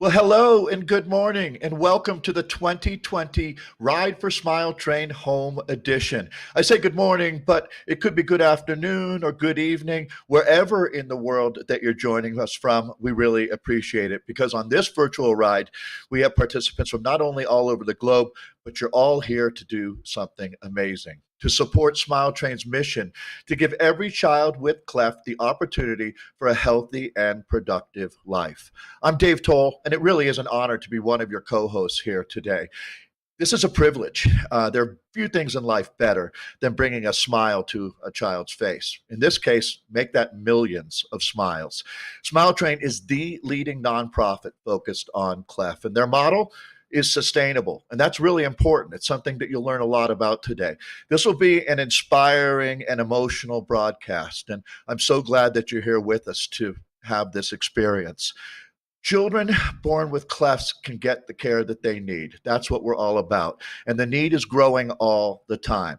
Well, hello and good morning, and welcome to the 2020 Ride for Smile Train Home Edition. I say good morning, but it could be good afternoon or good evening, wherever in the world that you're joining us from. We really appreciate it because on this virtual ride, we have participants from not only all over the globe, but you're all here to do something amazing. To support Smile Train's mission to give every child with Cleft the opportunity for a healthy and productive life. I'm Dave Toll, and it really is an honor to be one of your co-hosts here today. This is a privilege. There are few things in life better than bringing a smile to a child's face. In this case, make that millions of smiles. Smile Train is the leading nonprofit focused on Cleft, and their model is sustainable. And that's really important. It's something that you'll learn a lot about today. This will be an inspiring and emotional broadcast. And I'm so glad that you're here with us to have this experience. Children born with clefts can get the care that they need. That's what we're all about. And the need is growing all the time.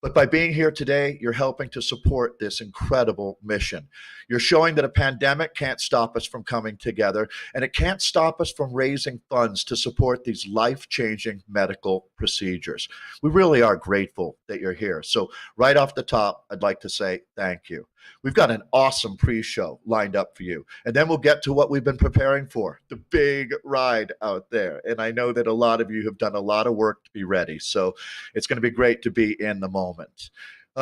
But by being here today, you're helping to support this incredible mission. You're showing that a pandemic can't stop us from coming together, and it can't stop us from raising funds to support these life-changing medical procedures. We really are grateful that you're here. So right off the top, I'd like to say thank you. We've got an awesome pre-show lined up for you. And then we'll get to what we've been preparing for, the big ride out there. And I know that a lot of you have done a lot of work to be ready. So it's going to be great to be in the moment.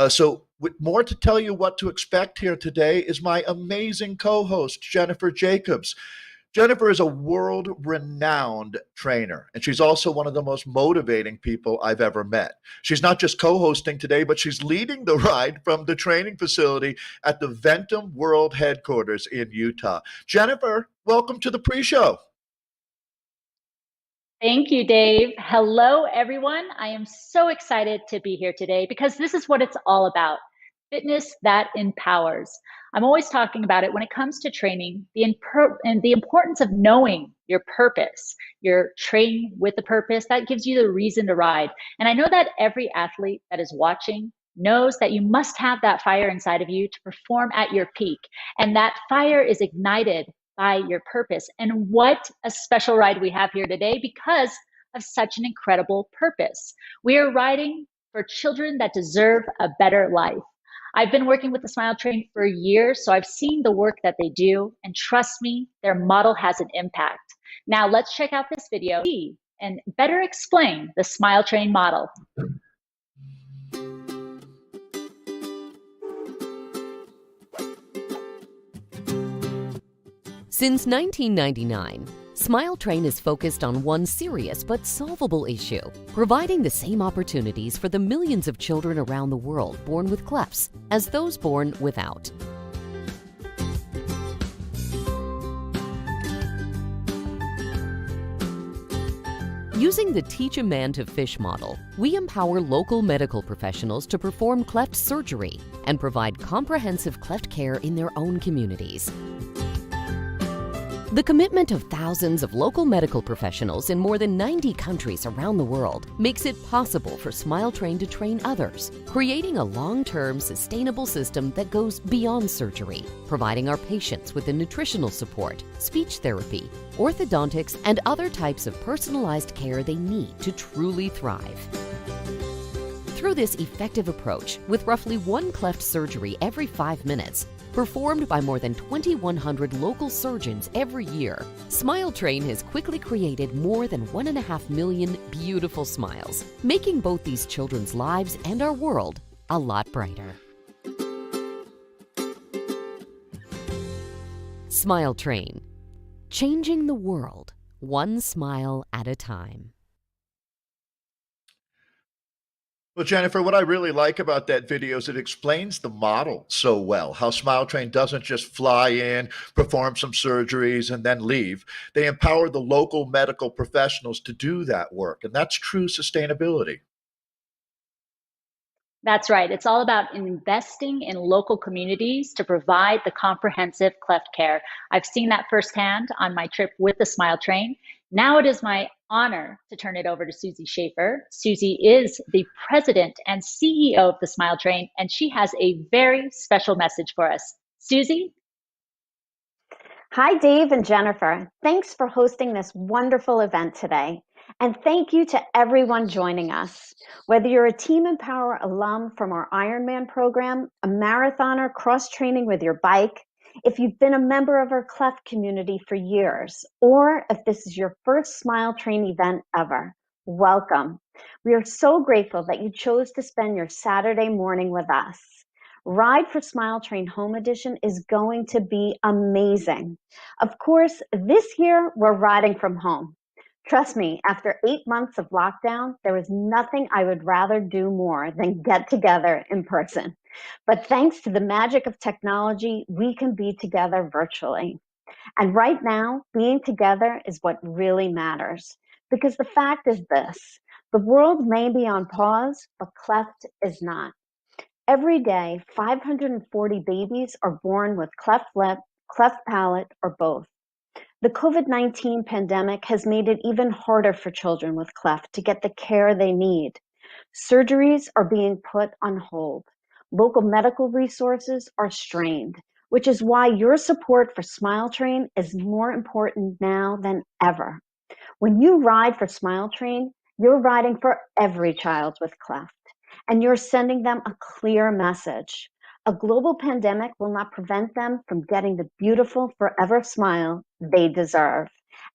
So with more to tell you what to expect here today is my amazing co-host, Jennifer Jacobs. Jennifer is a world-renowned trainer, and she's also one of the most motivating people I've ever met. She's not just co-hosting today, but she's leading the ride from the training facility at the Ventum World Headquarters in Utah. Jennifer, welcome to the pre-show. Thank you, Dave. Hello, everyone. I am so excited to be here today because this is what it's all about. Fitness that empowers. I'm always talking about it when it comes to training, and the importance of knowing your purpose. You're training with a purpose that gives you the reason to ride. And I know that every athlete that is watching knows that you must have that fire inside of you to perform at your peak. And that fire is ignited by your purpose. And what a special ride we have here today because of such an incredible purpose. We are riding for children that deserve a better life. I've been working with the Smile Train for years, so I've seen the work that they do, and trust me, their model has an impact. Now let's check out this video and better explain the Smile Train model. Since 1999, Smile Train is focused on one serious but solvable issue, providing the same opportunities for the millions of children around the world born with clefts as those born without. Using the Teach a Man to Fish model, we empower local medical professionals to perform cleft surgery and provide comprehensive cleft care in their own communities. The commitment of thousands of local medical professionals in more than 90 countries around the world makes it possible for Smile Train to train others, creating a long-term sustainable system that goes beyond surgery, providing our patients with the nutritional support, speech therapy, orthodontics, and other types of personalized care they need to truly thrive. Through this effective approach, with roughly one cleft surgery every 5 minutes, performed by more than 2,100 local surgeons every year, Smile Train has quickly created more than 1.5 million beautiful smiles, making both these children's lives and our world a lot brighter. Smile Train, changing the world, one smile at a time. Well, Jennifer, what I really like about that video is it explains the model so well, how Smile Train doesn't just fly in, perform some surgeries, and then leave. They empower the local medical professionals to do that work, and that's true sustainability. That's right. It's all about investing in local communities to provide the comprehensive cleft care. I've seen that firsthand on my trip with the Smile Train. Now it is my honor to turn it over to Susie Schaefer. Susie is the president and CEO of the Smile Train, and she has a very special message for us. Susie? Hi, Dave and Jennifer. Thanks for hosting this wonderful event today. And thank you to everyone joining us. Whether you're a Team Empower alum from our Ironman program, a marathoner cross-training with your bike, if you've been a member of our Cleft community for years, or if this is your first Smile Train event ever, welcome. We are so grateful that you chose to spend your Saturday morning with us. Ride for Smile Train Home Edition is going to be amazing. Of course, this year we're riding from home. Trust me, after 8 months of lockdown, there is nothing I would rather do more than get together in person. But thanks to the magic of technology, we can be together virtually. And right now, being together is what really matters. Because the fact is this, the world may be on pause, but Cleft is not. Every day, 540 babies are born with cleft lip, cleft palate, or both. The COVID-19 pandemic has made it even harder for children with cleft to get the care they need. Surgeries are being put on hold. Local medical resources are strained, which is why your support for Smile Train is more important now than ever. When you ride for Smile Train, you're riding for every child with cleft, and you're sending them a clear message. A global pandemic will not prevent them from getting the beautiful forever smile they deserve.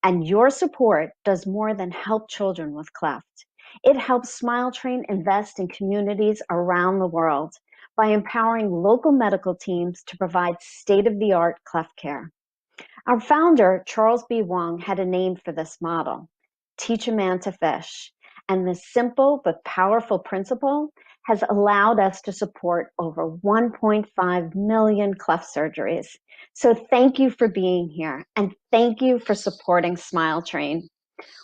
And your support does more than help children with cleft. It helps Smile Train invest in communities around the world by empowering local medical teams to provide state-of-the-art cleft care. Our founder, Charles B. Wong, had a name for this model, teach a man to fish. And this simple but powerful principle has allowed us to support over 1.5 million cleft surgeries. So thank you for being here, and thank you for supporting Smile Train.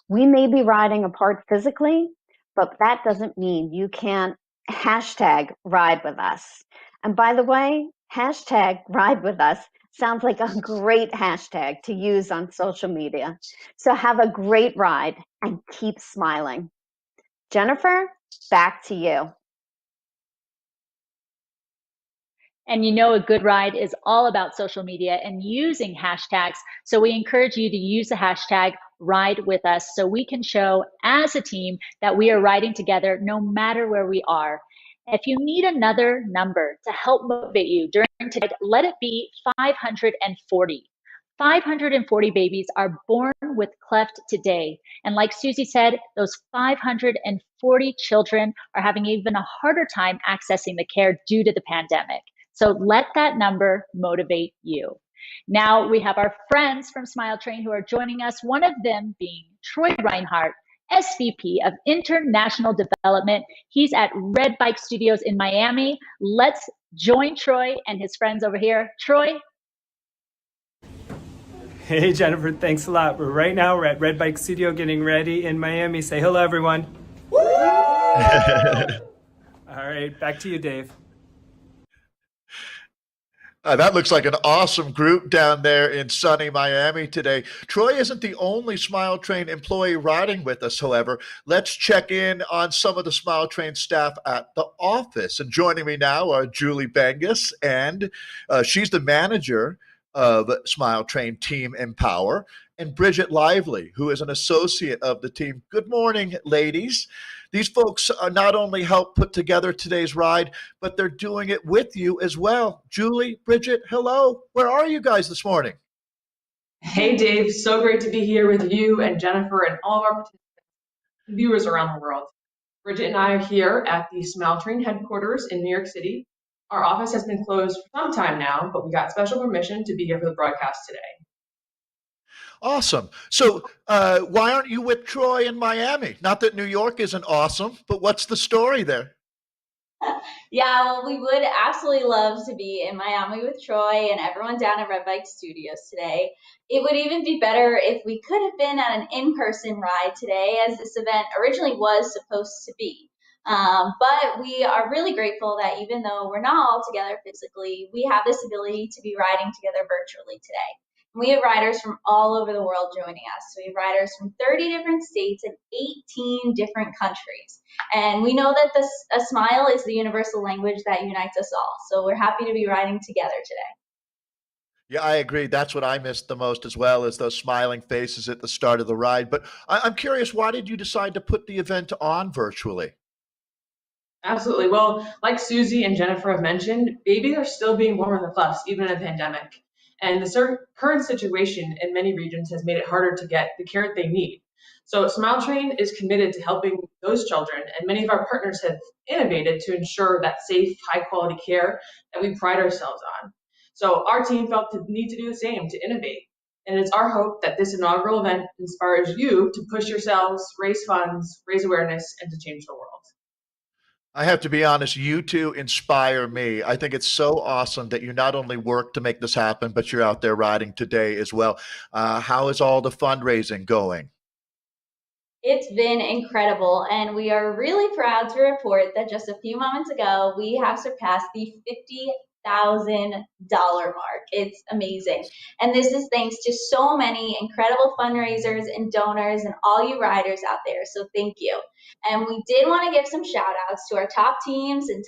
We may be riding apart physically, but that doesn't mean you can't hashtag ride with us. And by the way, hashtag ride with us sounds like a great hashtag to use on social media. So have a great ride and keep smiling. Jennifer, back to you. And you know, a good ride is all about social media and using hashtags. So we encourage you to use the hashtag ride with us so we can show as a team that we are riding together no matter where we are. If you need another number to help motivate you during today, let it be 540. 540 babies are born with cleft today. And like Susie said, those 540 children are having even a harder time accessing the care due to the pandemic. So let that number motivate you. Now we have our friends from Smile Train who are joining us, one of them being Troy Reinhardt, SVP of International Development. He's at Red Bike Studios in Miami. Let's join Troy and his friends over here. Troy. Hey Jennifer, thanks a lot. Right now we're at Red Bike Studio getting ready in Miami. Say hello everyone. All right, back to you, Dave. That looks like an awesome group down there in sunny Miami today. Troy isn't the only Smile Train employee riding with us, however. Let's check in on some of the Smile Train staff at the office. And joining me now are Julie Bengus, and she's the manager of Smile Train Team Empower, and Bridget Lively, who is an associate of the team. Good morning, ladies. These folks not only help put together today's ride, but they're doing it with you as well. Julie, Bridget, hello. Where are you guys this morning? Hey, Dave. So great to be here with you and Jennifer and all of our viewers around the world. Bridget and I are here at the Smile Train headquarters in New York City. Our office has been closed for some time now, but we got special permission to be here for the broadcast today. Awesome. So why aren't you with Troy in Miami? Not that New York isn't awesome, but what's the story there? Yeah, well, we would absolutely love to be in Miami with Troy and everyone down at Red Bike Studios today. It would even be better if we could have been at an in-person ride today, as this event originally was supposed to be. But we are really grateful that even though we're not all together physically, we have this ability to be riding together virtually today. We have riders from all over the world joining us. We have riders from 30 different states and 18 different countries. And we know that a smile is the universal language that unites us all. So we're happy to be riding together today. Yeah, I agree. That's what I missed the most as well as those smiling faces at the start of the ride. But I'm curious, why did you decide to put the event on virtually? Absolutely. Well, like Susie and Jennifer have mentioned, babies are still being born with a Clefts, even in a pandemic. And the current situation in many regions has made it harder to get the care that they need. So Smile Train is committed to helping those children, and many of our partners have innovated to ensure that safe, high quality care that we pride ourselves on. So our team felt the need to do the same, to innovate. And it's our hope that this inaugural event inspires you to push yourselves, raise funds, raise awareness, and to change the world. I have to be honest, you two inspire me. I think it's so awesome that you not only work to make this happen, but you're out there riding today as well. How is all the fundraising going? It's been incredible, and we are really proud to report that just a few moments ago, we have surpassed the $50,000 mark. It's amazing. And this is thanks to so many incredible fundraisers and donors and all you riders out there. So thank you. And we did want to give some shout outs to our top teams and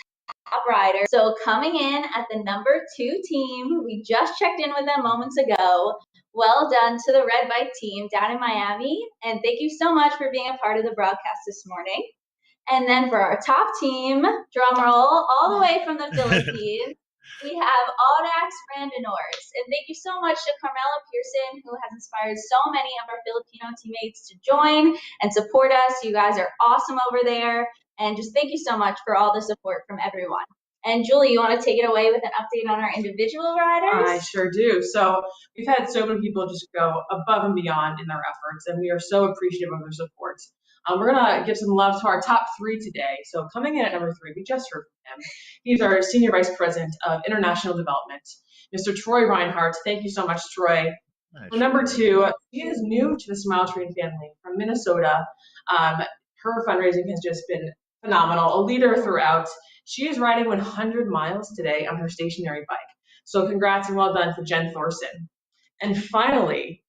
top riders. So coming in at the number 2 team, we just checked in with them moments ago. Well done to the Red Bike team down in Miami. And thank you so much for being a part of the broadcast this morning. And then for our top team, drum roll, all the way from the Philippines, we have Audax Randonors. And thank you so much to Carmela Pearson, who has inspired so many of our Filipino teammates to join and support us. You guys are awesome over there. And just thank you so much for all the support from everyone. And Julie, you want to take it away with an update on our individual riders? I sure do. So we've had so many people just go above and beyond in their efforts, and we are so appreciative of their support. We're going to give some love to our top 3 today. So coming in at number 3, we just heard from him. He's our Senior Vice President of International Development, Mr. Troy Reinhardt. Thank you so much, Troy. Nice. For number 2, she is new to the Smile Train family from Minnesota. Her fundraising has just been phenomenal, a leader throughout. She is riding 100 miles today on her stationary bike. So congrats and well done to Jen Thorson. And finally,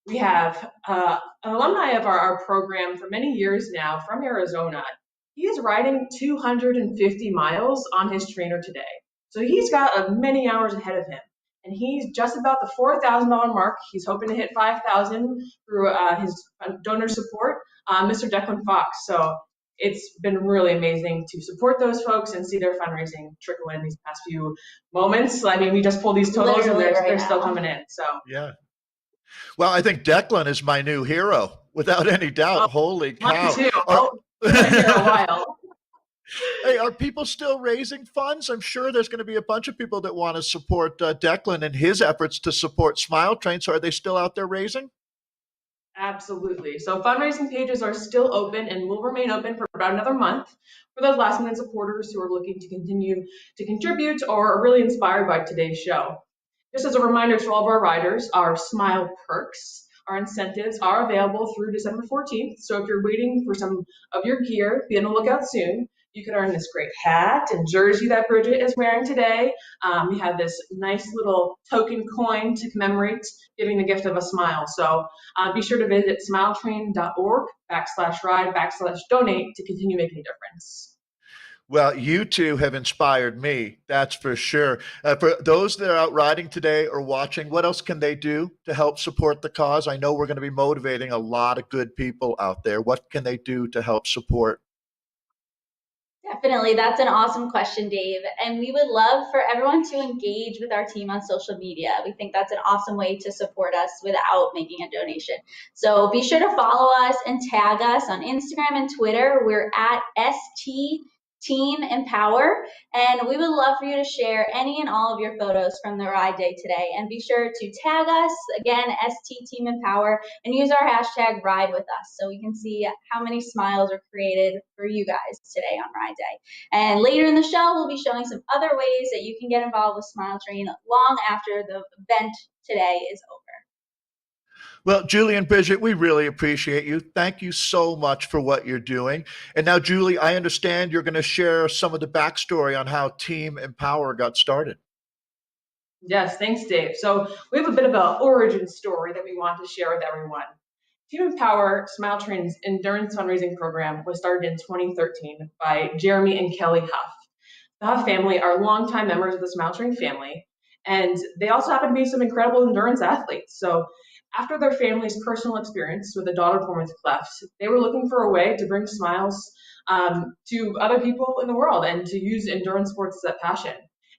we have an alumni of our program for many years now from Arizona. He is riding 250 miles on his trainer today. So he's got many hours ahead of him. And he's just about the $4,000 mark. He's hoping to hit 5,000 through his donor support, Mr. Declan Fox. So it's been really amazing to support those folks and see their fundraising trickle in these past few moments. I mean, we just pulled these totals and they're still coming in. So Yeah. Well, I think Declan is my new hero, without any doubt. Holy cow. Mine too. Been here a while. Hey, are people still raising funds? I'm sure there's going to be a bunch of people that want to support Declan and his efforts to support Smile Train. So are they still out there raising? Absolutely. So fundraising pages are still open and will remain open for about another month for those last minute supporters who are looking to continue to contribute or are really inspired by today's show. Just as a reminder to all of our riders, our Smile perks, our incentives are available through December 14th. So if you're waiting for some of your gear, be on the lookout soon. You could earn this great hat and jersey that Bridget is wearing today. We have this nice little token coin to commemorate giving the gift of a smile. So be sure to visit smiletrain.org/ride/donate to continue making a difference. Well, you two have inspired me, that's for sure. For those that are out riding today or watching, what else can they do to help support the cause? I know we're going to be motivating a lot of good people out there. What can they do to help support? Definitely. That's an awesome question, Dave. And we would love for everyone to engage with our team on social media. We think that's an awesome way to support us without making a donation. So be sure to follow us and tag us on Instagram and Twitter. We're at Team Empower, and we would love for you to share any and all of your photos from the ride day today. And be sure to tag us, again, Team Empower, and use our hashtag Ride With Us so we can see how many smiles are created for you guys today on ride day. And later in the show, we'll be showing some other ways that you can get involved with Smile Train long after the event today is over. Well, Julie and Bridget, we really appreciate you. Thank you so much for what you're doing. And now, Julie, I understand you're going to share some of the backstory on how Team Empower got started. Yes, thanks, Dave. So we have a bit of an origin story that we want to share with everyone. Team Empower, Smile Train's endurance fundraising program, was started in 2013 by Jeremy and Kelly Huff. The Huff family are longtime members of the Smile Train family, And they also happen to be some incredible endurance athletes. So after their family's personal experience with a daughter born with Cleft, they were looking for a way to bring smiles to other people in the world and to use endurance sports as a passion.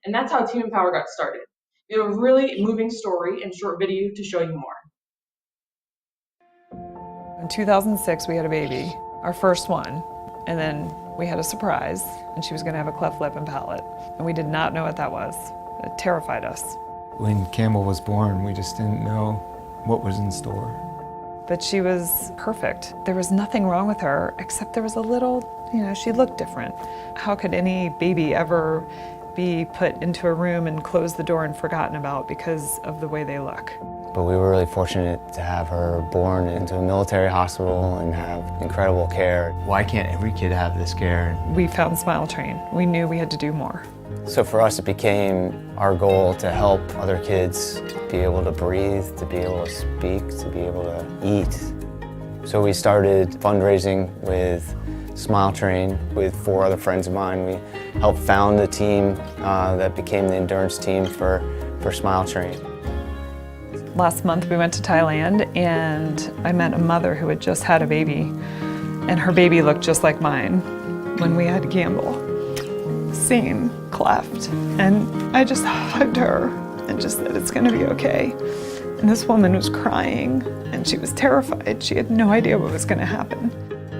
And that's how Team Empower got started. We have a really moving story and short video to show you more. In 2006, we had a baby, our first one, and then we had a surprise, and she was going to have a cleft lip and palate, and we did not know what that was. It terrified us. When Campbell was born, we just didn't know what was in store. But she was perfect. There was nothing wrong with her, except there was a little, she looked different. How could any baby ever be put into a room and closed the door and forgotten about because of the way they look? But we were really fortunate to have her born into a military hospital and have incredible care. Why can't every kid have this care? We found Smile Train. We knew we had to do more. So for us, it became our goal to help other kids be able to breathe, to be able to speak, to be able to eat. So we started fundraising with Smile Train with 4 other friends of mine. We helped found a team that became the endurance team for Smile Train. Last month we went to Thailand and I met a mother who had just had a baby, and her baby looked just like mine when we had Campbell. Same Cleft. And I just hugged her and just said, it's gonna be okay. And this woman was crying and she was terrified. She had no idea what was gonna happen.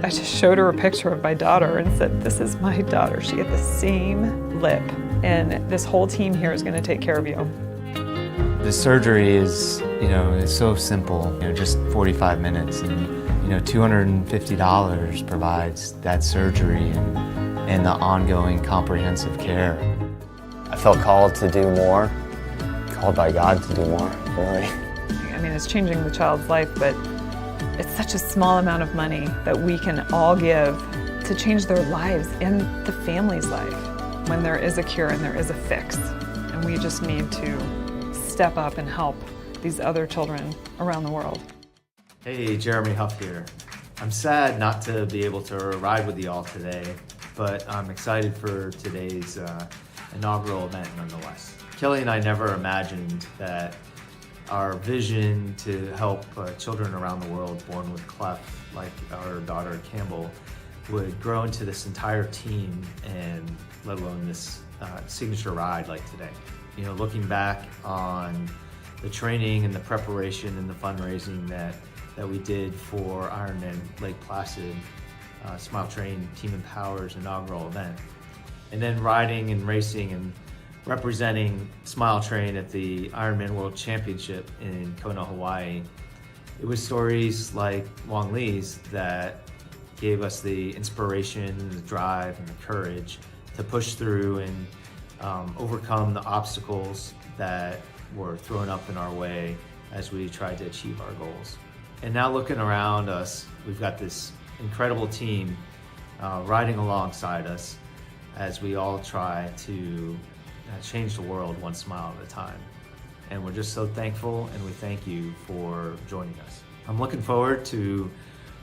I just showed her a picture of my daughter and said, this is my daughter. She had the same lip, and this whole team here is gonna take care of you. The surgery is, it's so simple, just 45 minutes, and, $250 provides that surgery and the ongoing comprehensive care. I felt called to do more, called by God to do more, really. I mean, it's changing the child's life, but it's such a small amount of money that we can all give to change their lives and the family's life when there is a cure and there is a fix. And we just need to step up and help these other children around the world. Hey, Jeremy Huff here. I'm sad not to be able to ride with you all today, but I'm excited for today's inaugural event nonetheless. Kelly and I never imagined that our vision to help children around the world born with cleft, like our daughter Campbell, would grow into this entire team, and let alone this signature ride like today. Looking back on the training and the preparation and the fundraising that we did for Ironman Lake Placid, Smile Train Team Empower's inaugural event, and then riding and racing and representing Smile Train at the Ironman World Championship in Kona, Hawaii. It was stories like Wong Lee's that gave us the inspiration, the drive, and the courage to push through and overcome the obstacles that were thrown up in our way as we tried to achieve our goals. And now looking around us, we've got this incredible team riding alongside us as we all try to change the world one smile at a time. And we're just so thankful, and we thank you for joining us. I'm looking forward to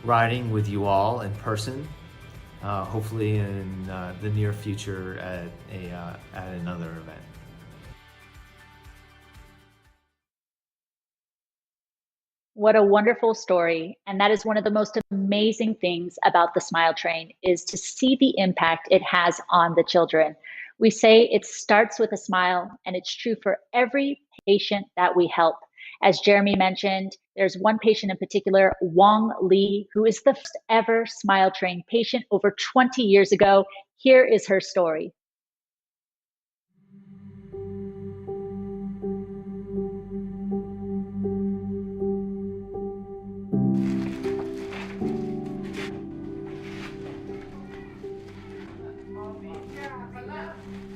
riding with you all in person, hopefully in the near future at another event. What a wonderful story. And that is one of the most amazing things about the Smile Train, is to see the impact it has on the children. We say it starts with a smile, and it's true for every patient that we help. As Jeremy mentioned, there's one patient in particular, Wong Lee, who is the first ever Smile Train patient over 20 years ago. Here is her story.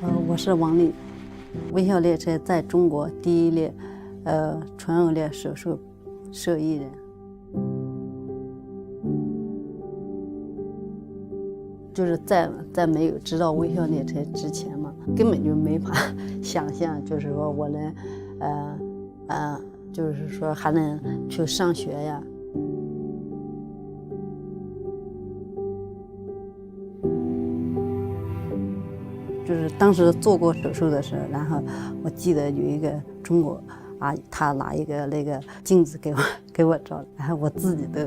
Hello, 我是王丽，微笑列车在中国第一列传腭裂手术受益人。就是在没有知道微笑列车之前嘛，根本就没法想象，就是说我能就是说还能去上学呀。就是当时做过手术的时候，然后我记得有一个中国啊，他拿一个那个镜子给我照，然后我自己都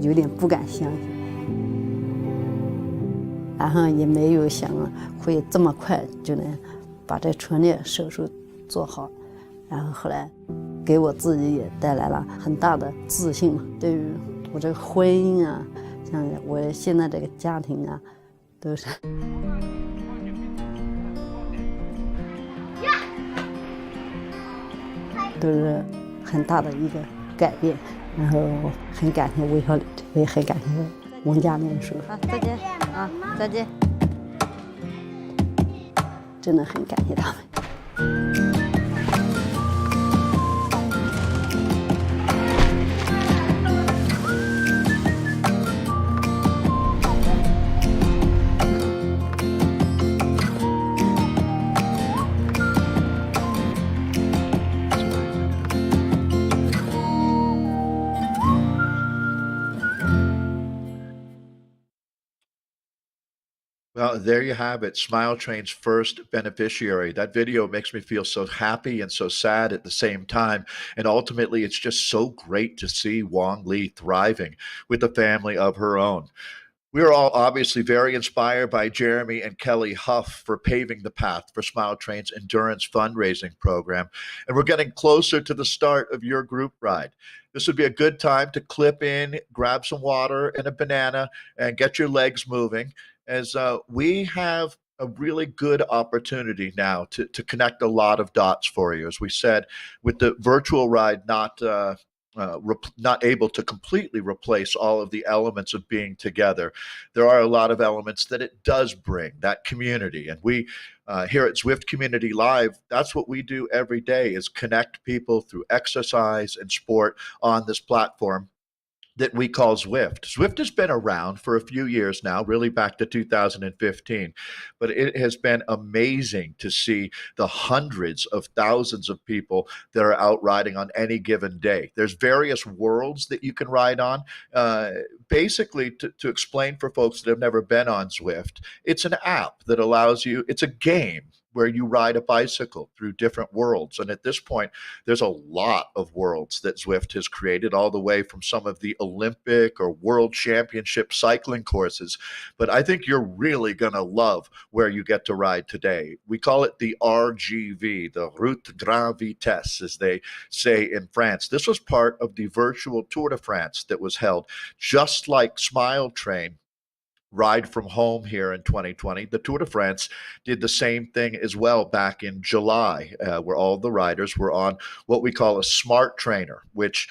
有点不敢相信，然后也没有想会这么快就能把这唇裂手术做好，然后后来给我自己也带来了很大的自信嘛，对于我这个婚姻啊，像我现在这个家庭啊，都是。都是很大的一个改变，然后很感谢魏小丽，也很感谢王家面叔。好，再见啊，再见。真的很感谢他们。Well, there you have it. Smile Train's first beneficiary. That video makes me feel so happy and so sad at the same time. And ultimately, it's just so great to see Wong Lee thriving with a family of her own. We are all obviously very inspired by Jeremy and Kelly Huff for paving the path for Smile Train's endurance fundraising program. And we're getting closer to the start of your group ride. This would be a good time to clip in, grab some water and a banana, and get your legs moving, as we have a really good opportunity now to connect a lot of dots for you. As we said, with the virtual ride not able to completely replace all of the elements of being together, there are a lot of elements that it does bring, that community. And we here at Zwift Community Live, that's what we do every day, is connect people through exercise and sport on this platform that we call Zwift. Zwift has been around for a few years now, really back to 2015, but it has been amazing to see the hundreds of thousands of people that are out riding on any given day. There's various worlds that you can ride on. Basically, to explain for folks that have never been on Zwift, it's an app that allows you, it's a game where you ride a bicycle through different worlds. And at this point, there's a lot of worlds that Zwift has created, all the way from some of the Olympic or World Championship cycling courses. But I think you're really going to love where you get to ride today. We call it the RGV, the Route Grand Vitesse, as they say in France. This was part of the virtual Tour de France that was held, just like Smile Train ride from home here in 2020. The Tour de France did the same thing as well back in July, where all the riders were on what we call a smart trainer, which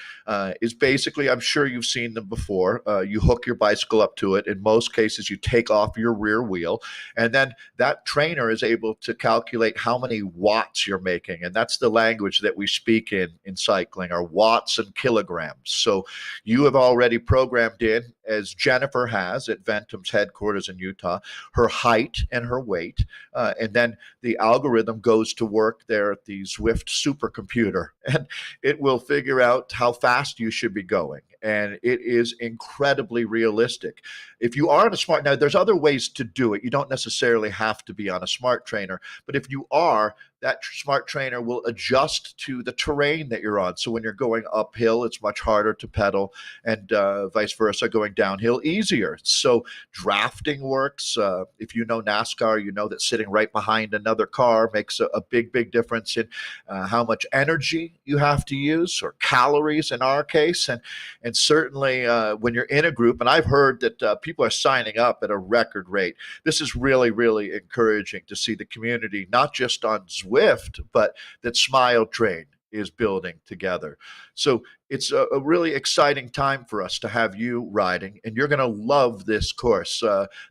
is basically, I'm sure you've seen them before. You hook your bicycle up to it. In most cases, you take off your rear wheel, and then that trainer is able to calculate how many watts you're making. And that's the language that we speak in cycling, are watts and kilograms. So you have already programmed in, as Jennifer has at Ventum's headquarters in Utah, her height and her weight. And then the algorithm goes to work there at the Zwift supercomputer, and it will figure out how fast you should be going. And it is incredibly realistic. If you are on a smart, now there's other ways to do it. You don't necessarily have to be on a smart trainer, but if you are, that smart trainer will adjust to the terrain that you're on. So when you're going uphill, it's much harder to pedal, and vice versa, going downhill, easier. So drafting works. If you know NASCAR, you know that sitting right behind another car makes a big, big difference in how much energy you have to use, or calories in our case. And certainly when you're in a group, and I've heard that people are signing up at a record rate. This is really, really encouraging to see the community, not just on Zwift, but that Smile Train is building together. So it's a really exciting time for us to have you riding, and you're going to love this course.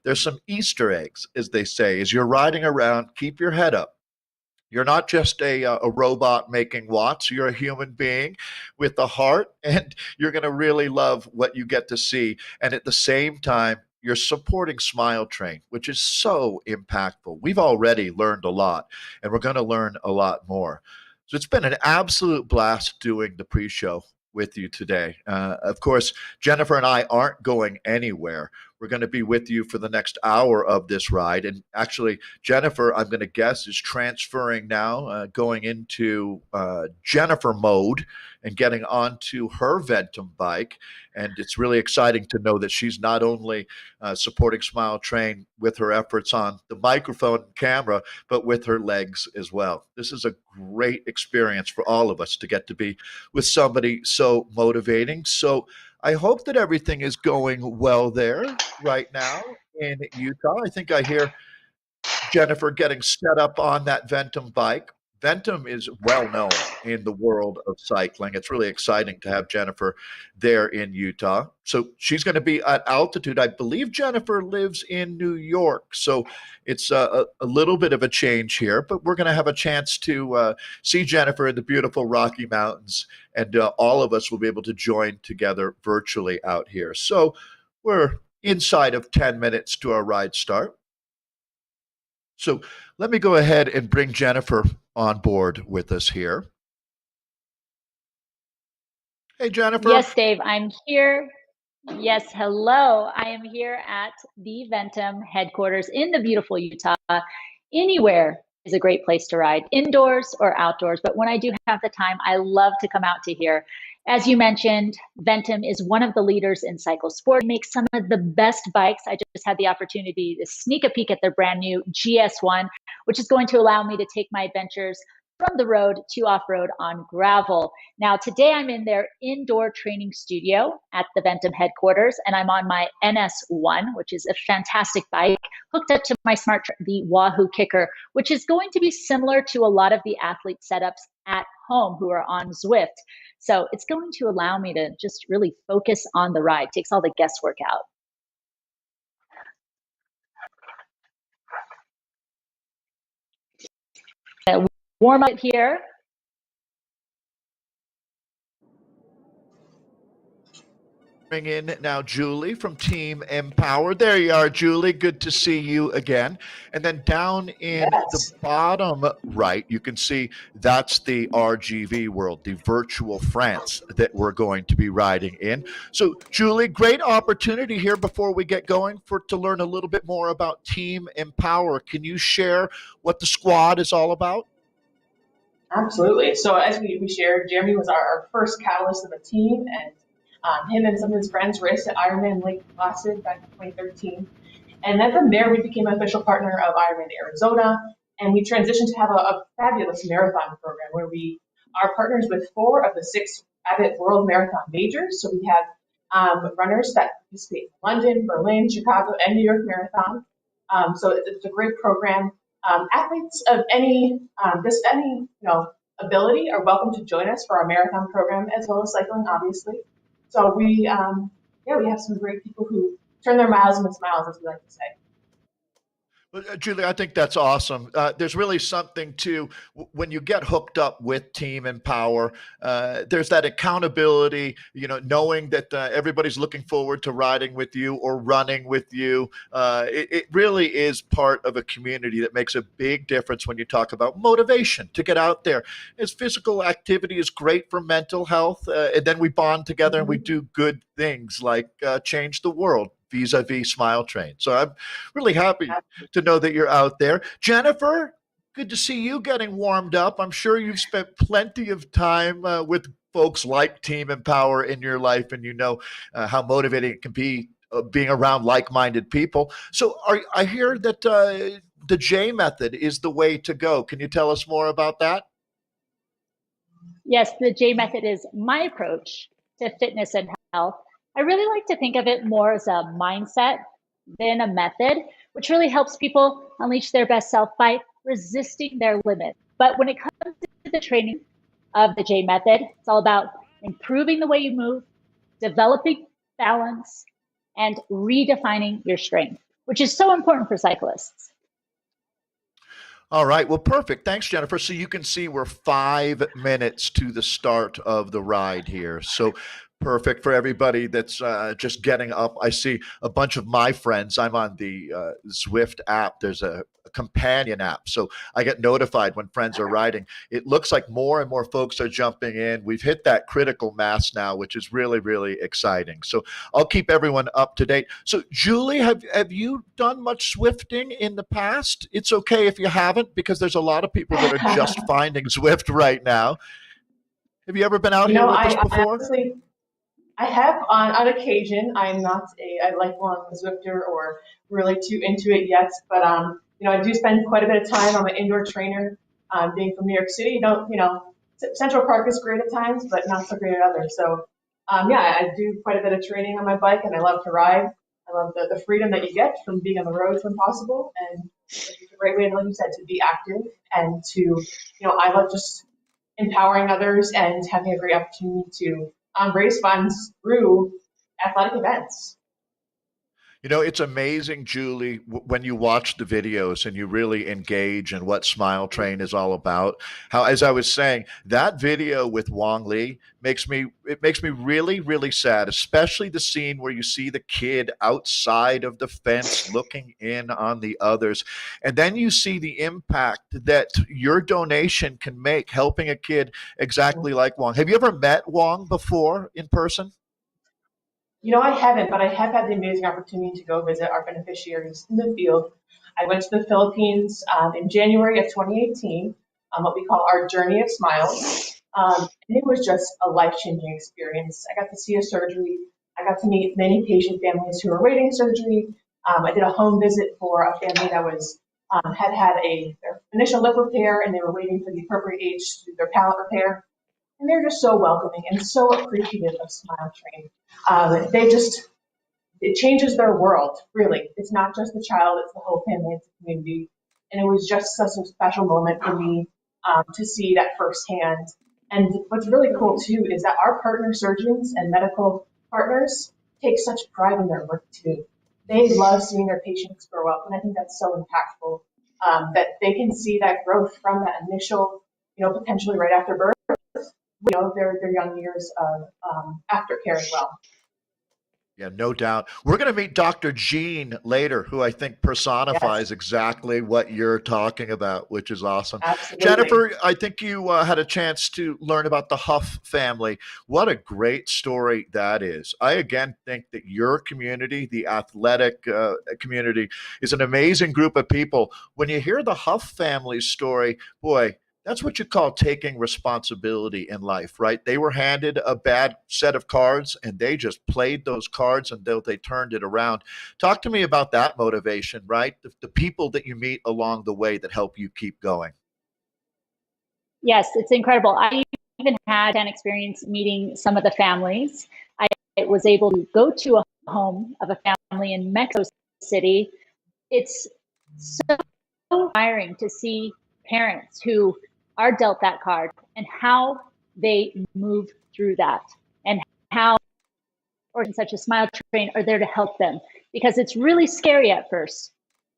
There's some Easter eggs, as they say. As you're riding around, keep your head up. You're not just a robot making watts. You're a human being with a heart, and you're going to really love what you get to see. And at the same time, you're supporting Smile Train, which is so impactful. We've already learned a lot, and we're going to learn a lot more. So it's been an absolute blast doing the pre-show with you today. Of course, Jennifer and I aren't going anywhere. We're We're going to be with you for the next hour of this ride. And actually, Jennifer, I'm going to guess, is transferring now, going into Jennifer mode and getting onto her Ventum bike. And it's really exciting to know that she's not only supporting Smile Train with her efforts on the microphone and camera, but with her legs as well. This is a great experience for all of us to get to be with somebody so motivating. So I hope that everything is going well there right now in Utah. I think I hear Jennifer getting set up on that Ventum bike. Ventum is well known in the world of cycling. It's really exciting to have Jennifer there in Utah. So she's going to be at altitude. I believe Jennifer lives in New York. So it's a little bit of a change here, but we're going to have a chance to see Jennifer in the beautiful Rocky Mountains, and all of us will be able to join together virtually out here. So we're inside of 10 minutes to our ride start. So let me go ahead and bring Jennifer on board with us here. Hey, Jennifer. Yes, Dave, I'm here. Yes, hello. I am here at the Ventum headquarters in the beautiful Utah. Anywhere is a great place to ride, indoors or outdoors. But when I do have the time, I love to come out to here. As you mentioned, Ventum is one of the leaders in cycle sport. It makes some of the best bikes. I just had the opportunity to sneak a peek at their brand new GS1, which is going to allow me to take my adventures from the road to off-road on gravel. Now, today I'm in their indoor training studio at the Ventum headquarters, and I'm on my NS1, which is a fantastic bike, hooked up to my the Wahoo Kicker, which is going to be similar to a lot of the athlete setups at home who are on Zwift. So it's going to allow me to just really focus on the ride, takes all the guesswork out. Warm up here. Bring in now Julie from Team Empower. There you are, Julie. Good to see you again. And then down in the bottom right, you can see that's the RGV World, the virtual France that we're going to be riding in. So, Julie, great opportunity here before we get going to learn a little bit more about Team Empower. Can you share what the squad is all about? Absolutely. So as we shared, Jeremy was our first catalyst of a team, and him and some of his friends raced at Ironman Lake Placid back in 2013. And then from there, we became an official partner of Ironman Arizona, and we transitioned to have a fabulous marathon program where we are partners with 4 of the 6 Abbott World Marathon majors. So we have runners that participate in London, Berlin, Chicago, and New York Marathon. So it's a great program. Athletes of any ability are welcome to join us for our marathon program, as well as cycling, obviously. So we have some great people who turn their miles into smiles, as we like to say. Julie, I think that's awesome. There's really something to when you get hooked up with Team Empower. There's that accountability, knowing that everybody's looking forward to riding with you or running with you. It really is part of a community that makes a big difference when you talk about motivation to get out there. As physical activity is great for mental health, and then we bond together and we do good things like change the world vis-a-vis Smile Train. So I'm really happy to know that you're out there. Jennifer, good to see you getting warmed up. I'm sure you've spent plenty of time with folks like Team Empower in your life, and you know how motivating it can be being around like-minded people. So I hear that the JMethod is the way to go. Can you tell us more about that? Yes, the JMethod is my approach to fitness and health. I really like to think of it more as a mindset than a method, which really helps people unleash their best self by resisting their limits. But when it comes to the training of the JMethod, it's all about improving the way you move, developing balance, and redefining your strength, which is so important for cyclists. All right. Well, perfect. Thanks, Jennifer. So you can see we're 5 minutes to the start of the ride here. So Perfect for everybody that's just getting up. I see a bunch of my friends. I'm on the Zwift app. There's a companion app. So I get notified when friends are riding. It looks like more and more folks are jumping in. We've hit that critical mass now, which is really, really exciting. So I'll keep everyone up to date. So Julie, have you done much Zwifting in the past? It's okay if you haven't, because there's a lot of people that are just finding Zwift right now. Have you ever been out here with us before? I have on occasion. I'm not a lifelong Zwifter or really too into it yet, but I do spend quite a bit of time. I'm an indoor trainer. Being from New York City, Central Park is great at times, but not so great at others. So I do quite a bit of training on my bike, and I love to ride. I love the freedom that you get from being on the roads when possible, and it's a great way, like you said, to be active and to, I love just empowering others and having a great opportunity to raise funds through athletic events. It's amazing, Julie, when you watch the videos and you really engage in what Smile Train is all about. How, as I was saying, that video with Wong Lee makes me really, really sad, especially the scene where you see the kid outside of the fence looking in on the others. And then you see the impact that your donation can make, helping a kid exactly like Wong. Have you ever met Wong before in person? I haven't, but I have had the amazing opportunity to go visit our beneficiaries in the field. I went to the Philippines in January of 2018, what we call our Journey of Smiles. And it was just a life-changing experience. I got to see a surgery. I got to meet many patient families who were waiting surgery. I did a home visit for a family that was had their initial lip repair, and they were waiting for the appropriate age to do their palate repair. And they're just so welcoming and so appreciative of Smile Train. It changes their world, really. It's not just the child, it's the whole family, it's the community. And it was just such a special moment for me to see that firsthand. And what's really cool too is that our partner surgeons and medical partners take such pride in their work too. They love seeing their patients grow up, and I think that's so impactful, that they can see that growth from that initial, potentially right after birth, their young years of aftercare as well. Yeah, no doubt. We're going to meet Dr. Jean later, who I think personifies exactly what you're talking about, which is awesome. Absolutely. Jennifer, I think you had a chance to learn about the Huff family. What a great story that is. I, again, think that your community, the athletic community, is an amazing group of people. When you hear the Huff family story, boy, that's what you call taking responsibility in life, right? They were handed a bad set of cards and they just played those cards until they turned it around. Talk to me about that motivation, right? The people that you meet along the way that help you keep going. Yes, it's incredible. I even had an experience meeting some of the families. I was able to go to a home of a family in Mexico City. It's so inspiring to see parents who are dealt that card and how they move through that, and how organizations such as Smile Train are there to help them, because it's really scary at first.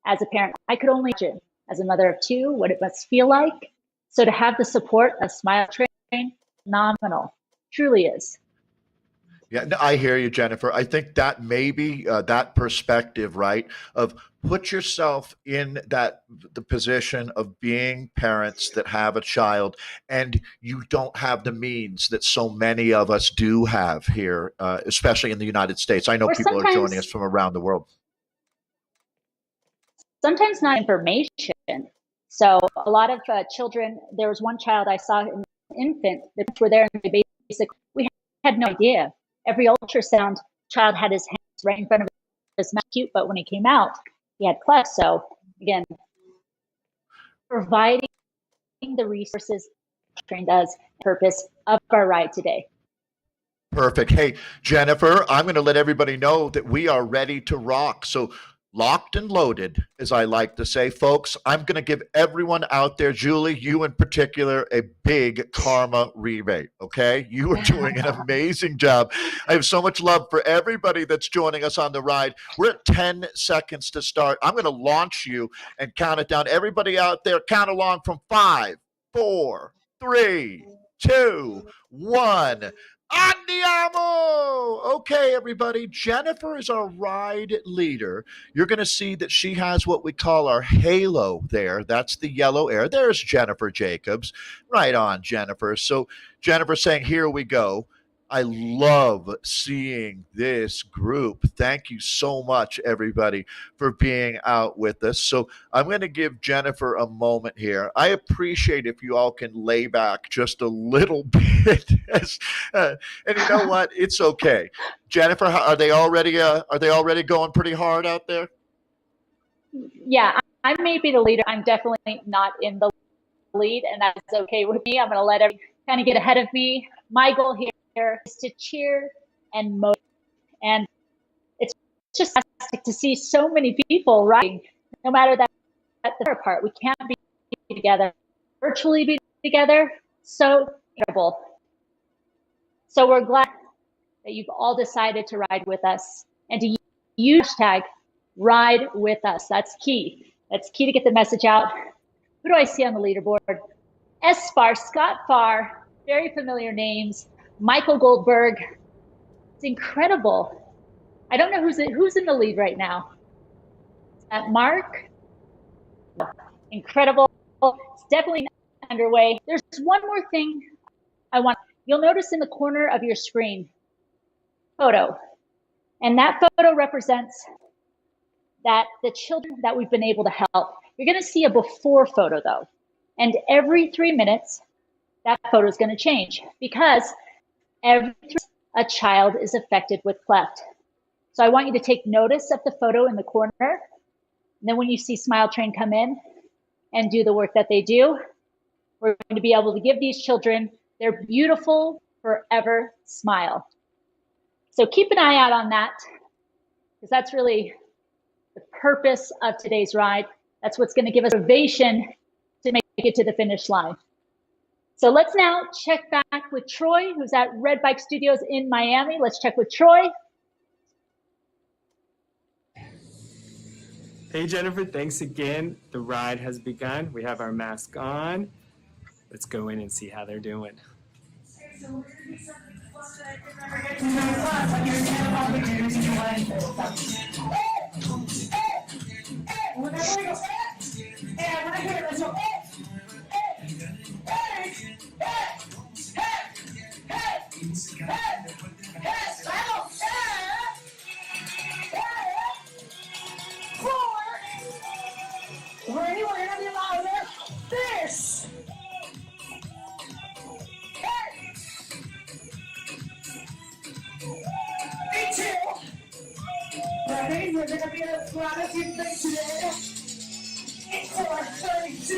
As a parent, I could only imagine, as a mother of two, what it must feel like. So to have the support of Smile Train, phenomenal, truly is. Yeah, no, I hear you, Jennifer. I think that maybe that perspective, right, of put yourself in the position of being parents that have a child, and you don't have the means that so many of us do have here, especially in the United States. I know people are joining us from around the world. Sometimes not information. So a lot of children, there was one child I saw, an infant, that were there, and they basically, we had no idea. Every ultrasound, child had his hands right in front of his mouth, cute, but when he came out, he had cleft. So again, providing the resources Train does, purpose of our ride today. Perfect. Hey, Jennifer, I'm going to let everybody know that we are ready to rock. So locked and loaded, as I like to say, folks. I'm going to give everyone out there, Julie, you in particular, a big karma rebate, okay? You are doing an amazing job. I have so much love for everybody that's joining us on the ride. We're at 10 seconds to start. I'm going to launch you and count it down. Everybody out there, count along from 5, 4, 3, 2, 1. Andiamo! Okay, everybody. Jennifer is our ride leader. You're going to see that she has what we call our halo there. That's the yellow air. There's Jennifer Jacobs. Right on, Jennifer. So, Jennifer saying, here we go. I love seeing this group. Thank you so much, everybody, for being out with us. So, I'm going to give Jennifer a moment here. I appreciate if you all can lay back just a little bit and you know what? It's okay. Jennifer, are they already going pretty hard out there? Yeah, I may be the leader. I'm definitely not in the lead, and that's okay with me. I'm going to let everyone kind of get ahead of me. My goal here is to cheer and motivate. And it's just fantastic to see so many people riding, no matter that they're apart. We can't be together, virtually be together. So incredible. So we're glad that you've all decided to ride with us and to use hashtag ride with us. That's key. That's key to get the message out. Who do I see on the leaderboard? S. Farr, Scott Farr, very familiar names. Michael Goldberg. It's incredible. I don't know who's in the lead right now. Is that Mark? Incredible. It's definitely underway. There's one more thing you'll notice in the corner of your screen, photo. And that photo represents that the children that we've been able to help. You're going to see a before photo though. And every 3 minutes, that photo is going to change because every 3 minutes, a child is affected with cleft. So I want you to take notice of the photo in the corner. And then when you see Smile Train come in and do the work that they do, we're going to be able to give these children their beautiful forever smile. So keep an eye out on that, because that's really the purpose of today's ride. That's what's going to give us motivation to make it to the finish line. So let's now check back with Troy, who's at Red Bike Studios in Miami. Let's check with Troy. Hey Jennifer, thanks again. The ride has begun. We have our mask on. Let's go in and see how they're doing.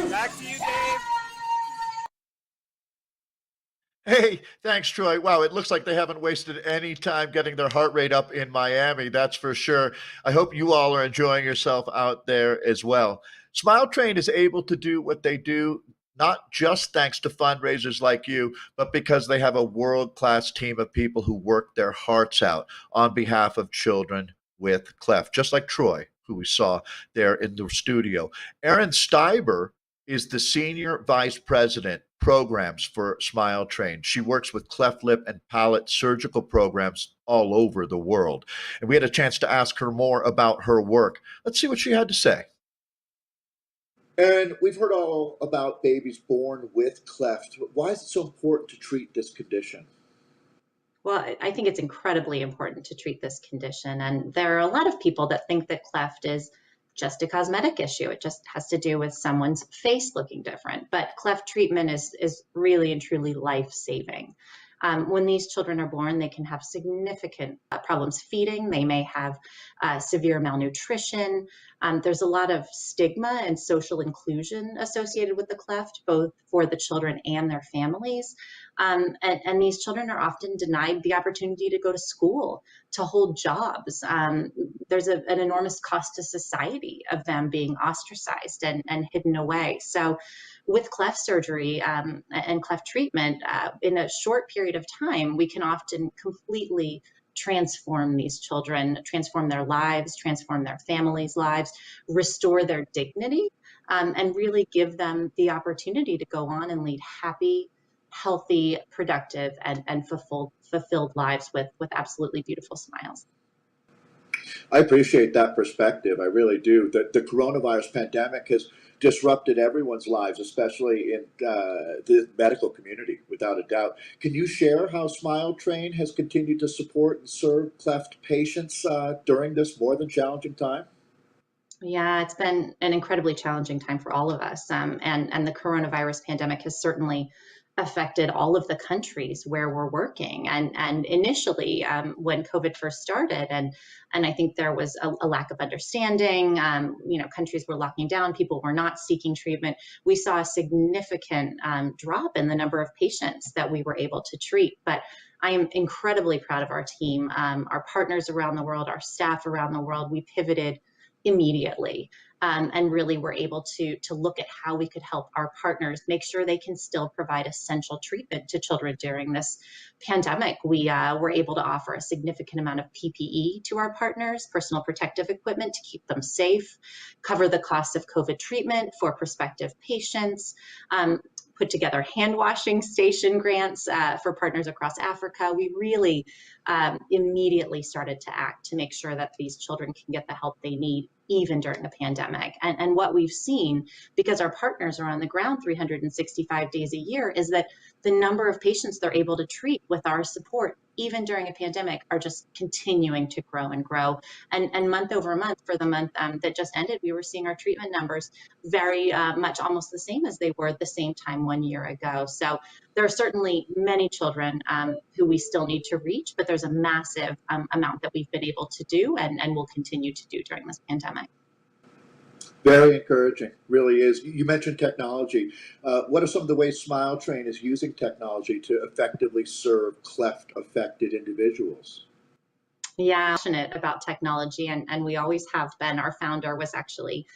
Back to you, Dave. Hey, thanks, Troy. Wow, it looks like they haven't wasted any time getting their heart rate up in Miami, that's for sure. I hope you all are enjoying yourself out there as well. Smile Train is able to do what they do not just thanks to fundraisers like you, but because they have a world-class team of people who work their hearts out on behalf of children with cleft, just like Troy, who we saw there in the studio. Erin Steiber is the Senior Vice President Programs for Smile Train. She works with cleft lip and palate surgical programs all over the world. And we had a chance to ask her more about her work. Let's see what she had to say. And we've heard all about babies born with cleft. Why is it so important to treat this condition? Well, I think it's incredibly important to treat this condition. And there are a lot of people that think that cleft is just a cosmetic issue. It just has to do with someone's face looking different. But cleft treatment is really and truly life-saving. When these children are born, they can have significant problems feeding. They may have severe malnutrition. There's a lot of stigma and social inclusion associated with the cleft, both for the children and their families. And these children are often denied the opportunity to go to school, to hold jobs. There's an enormous cost to society of them being ostracized and hidden away. So with cleft surgery and cleft treatment, in a short period of time, we can often completely transform these children, transform their lives, transform their families' lives, restore their dignity, and really give them the opportunity to go on and lead happy, healthy, productive, and fulfilled lives with absolutely beautiful smiles. I appreciate that perspective. I really do. The coronavirus pandemic has disrupted everyone's lives, especially in the medical community, without a doubt. Can you share how Smile Train has continued to support and serve cleft patients during this more than challenging time? Yeah, it's been an incredibly challenging time for all of us. And the coronavirus pandemic has certainly affected all of the countries where we're working. And initially, when COVID first started, and I think there was a lack of understanding, countries were locking down, people were not seeking treatment. We saw a significant drop in the number of patients that we were able to treat. But I am incredibly proud of our team, our partners around the world, our staff around the world. We pivoted immediately and really were able to look at how we could help our partners make sure they can still provide essential treatment to children during this pandemic. We were able to offer a significant amount of PPE to our partners, personal protective equipment to keep them safe, cover the cost of COVID treatment for prospective patients, put together hand washing station grants for partners across Africa. We really immediately started to act to make sure that these children can get the help they need, even during the pandemic. And what we've seen, because our partners are on the ground 365 days a year, is that the number of patients they're able to treat with our support, even during a pandemic, are just continuing to grow and grow. And month over month, for the month that just ended, we were seeing our treatment numbers very much almost the same as they were at the same time 1 year ago. So there are certainly many children who we still need to reach, but there's a massive amount that we've been able to do and will continue to do during this pandemic. Very encouraging, really is. You mentioned technology. What are some of the ways Smile Train is using technology to effectively serve cleft-affected individuals? Yeah, passionate about technology, and we always have been. Our founder was actually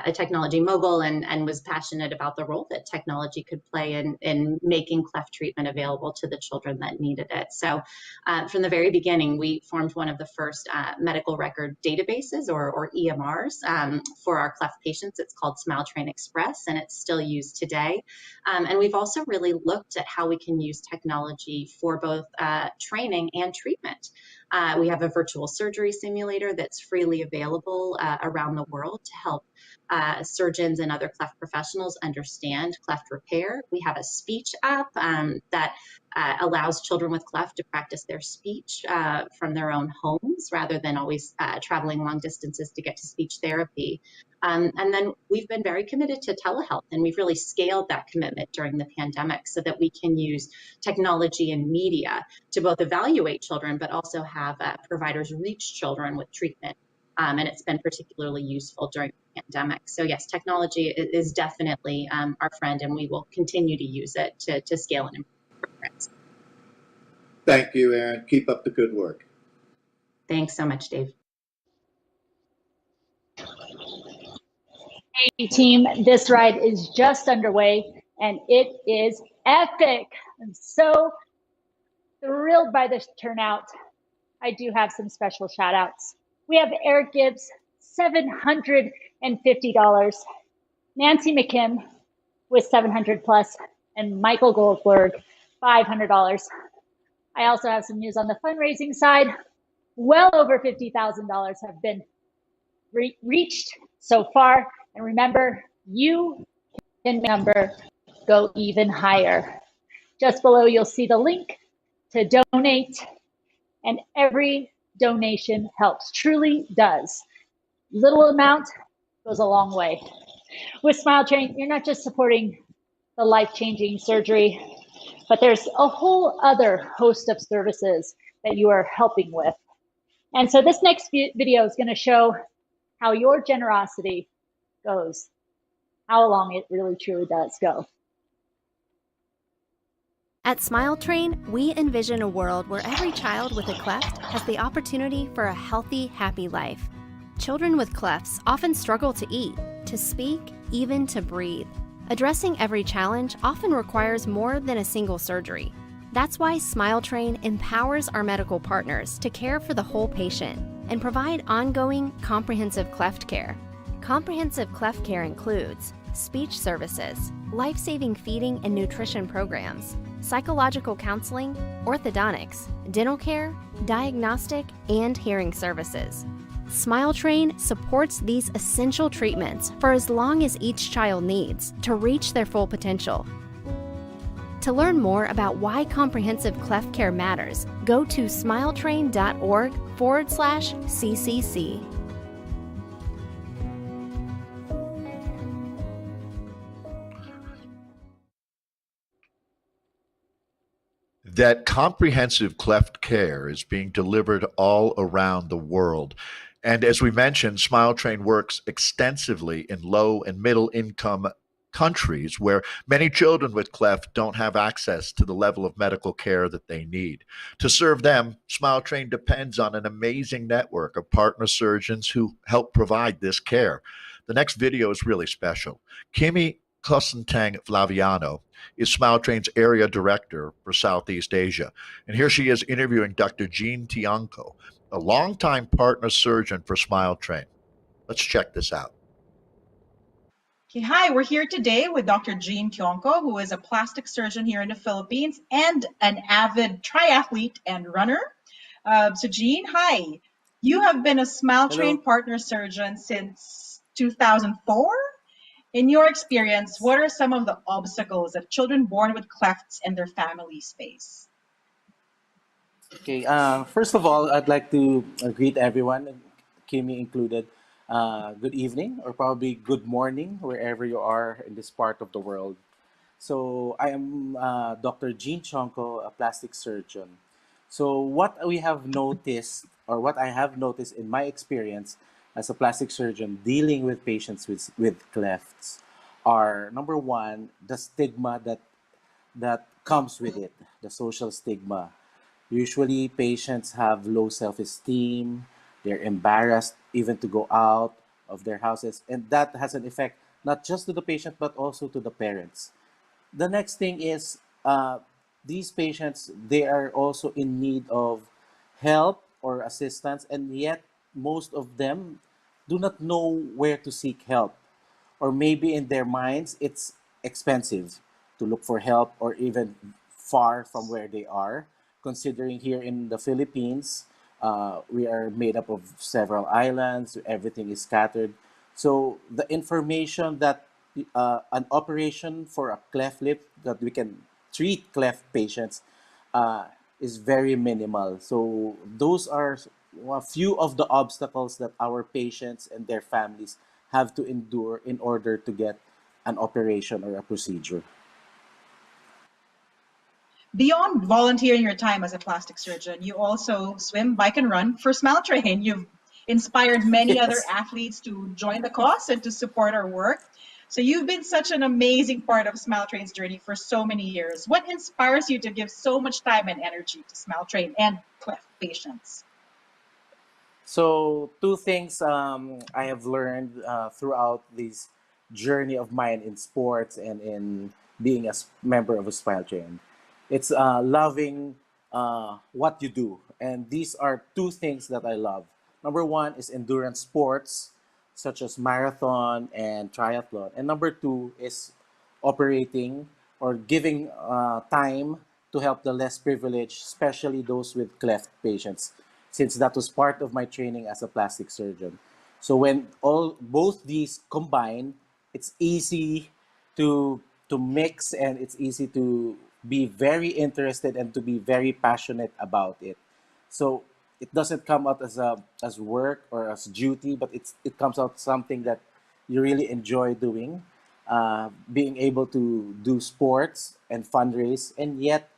a technology mogul and was passionate about the role that technology could play in making cleft treatment available to the children that needed it. So from the very beginning, we formed one of the first medical record databases or EMRs for our cleft patients. It's called Smile Train Express, and it's still used today. And we've also really looked at how we can use technology for both training and treatment. We have a virtual surgery simulator that's freely available around the world to help surgeons and other cleft professionals understand cleft repair. We have a speech app that allows children with cleft to practice their speech from their own homes rather than always traveling long distances to get to speech therapy. And then we've been very committed to telehealth, and we've really scaled that commitment during the pandemic so that we can use technology and media to both evaluate children, but also have providers reach children with treatment. And it's been particularly useful during the pandemic. So yes, technology is definitely our friend, and we will continue to use it to scale and improve programs. Thank you, Erin. Keep up the good work. Thanks so much, Dave. Hey team, this ride is just underway and it is epic. I'm so thrilled by this turnout. I do have some special shout outs. We have Eric Gibbs, $750. Nancy McKim with $700 plus, and Michael Goldberg, $500. I also have some news on the fundraising side. Well over $50,000 have been reached so far. And remember, you can go even higher. Just below, you'll see the link to donate, and every donation helps, truly does. Little amount goes a long way. With Smile Train, you're not just supporting the life-changing surgery, but there's a whole other host of services that you are helping with. And so this next video is going to show how your generosity goes, how long it really truly does go. At Smile Train, we envision a world where every child with a cleft has the opportunity for a healthy, happy life. Children with clefts often struggle to eat, to speak, even to breathe. Addressing every challenge often requires more than a single surgery. That's why Smile Train empowers our medical partners to care for the whole patient and provide ongoing, comprehensive cleft care. Comprehensive cleft care includes speech services, life-saving feeding and nutrition programs, psychological counseling, orthodontics, dental care, diagnostic, and hearing services. SmileTrain supports these essential treatments for as long as each child needs to reach their full potential. To learn more about why comprehensive cleft care matters, go to smiletrain.org/CCC. That comprehensive cleft care is being delivered all around the world. And as we mentioned, SmileTrain works extensively in low and middle income countries where many children with cleft don't have access to the level of medical care that they need. To serve them, SmileTrain depends on an amazing network of partner surgeons who help provide this care. The next video is really special. Kimi Cosentang Flaviano is SmileTrain's area director for Southeast Asia. And here she is interviewing Dr. Jean Tianco, a longtime partner surgeon for SmileTrain. Let's check this out. Okay, hi, we're here today with Dr. Jean Tianco, who is a plastic surgeon here in the Philippines and an avid triathlete and runner. So Jean, hi. You have been a SmileTrain partner surgeon since 2004. In your experience, what are some of the obstacles that children born with clefts and their families face? Okay, first of all, I'd like to greet everyone, Kimi included. Good evening or probably good morning, wherever you are in this part of the world. So I am Dr. Jean Tianco, a plastic surgeon. So what we have noticed, or what I have noticed in my experience as a plastic surgeon dealing with patients with clefts, are number one, the stigma that comes with it, the social stigma. Usually patients have low self-esteem, they're embarrassed even to go out of their houses, and that has an effect not just to the patient but also to the parents. The next thing is these patients, they are also in need of help or assistance, and yet most of them do not know where to seek help, or maybe in their minds it's expensive to look for help, or even far from where they are, considering here in the Philippines we are made up of several islands, everything is scattered. So the information that an operation for a cleft lip, that we can treat cleft patients, is very minimal. So those are a few of the obstacles that our patients and their families have to endure in order to get an operation or a procedure. Beyond volunteering your time as a plastic surgeon, you also swim, bike, and run for SmileTrain. You've inspired many other athletes to join the cause and to support our work. So you've been such an amazing part of SmileTrain's journey for so many years. What inspires you to give so much time and energy to SmileTrain and cleft patients? So two things I have learned throughout this journey of mine in sports and in being a member of a SmileTrain. It's loving what you do. And these are two things that I love. Number one is endurance sports, such as marathon and triathlon. And number two is operating or giving time to help the less privileged, especially those with cleft patients, since that was part of my training as a plastic surgeon. So when both these combine, it's easy to mix, and it's easy to be very interested and to be very passionate about it. So it doesn't come out as work or as duty, but it comes out something that you really enjoy doing. Being able to do sports and fundraise, and yet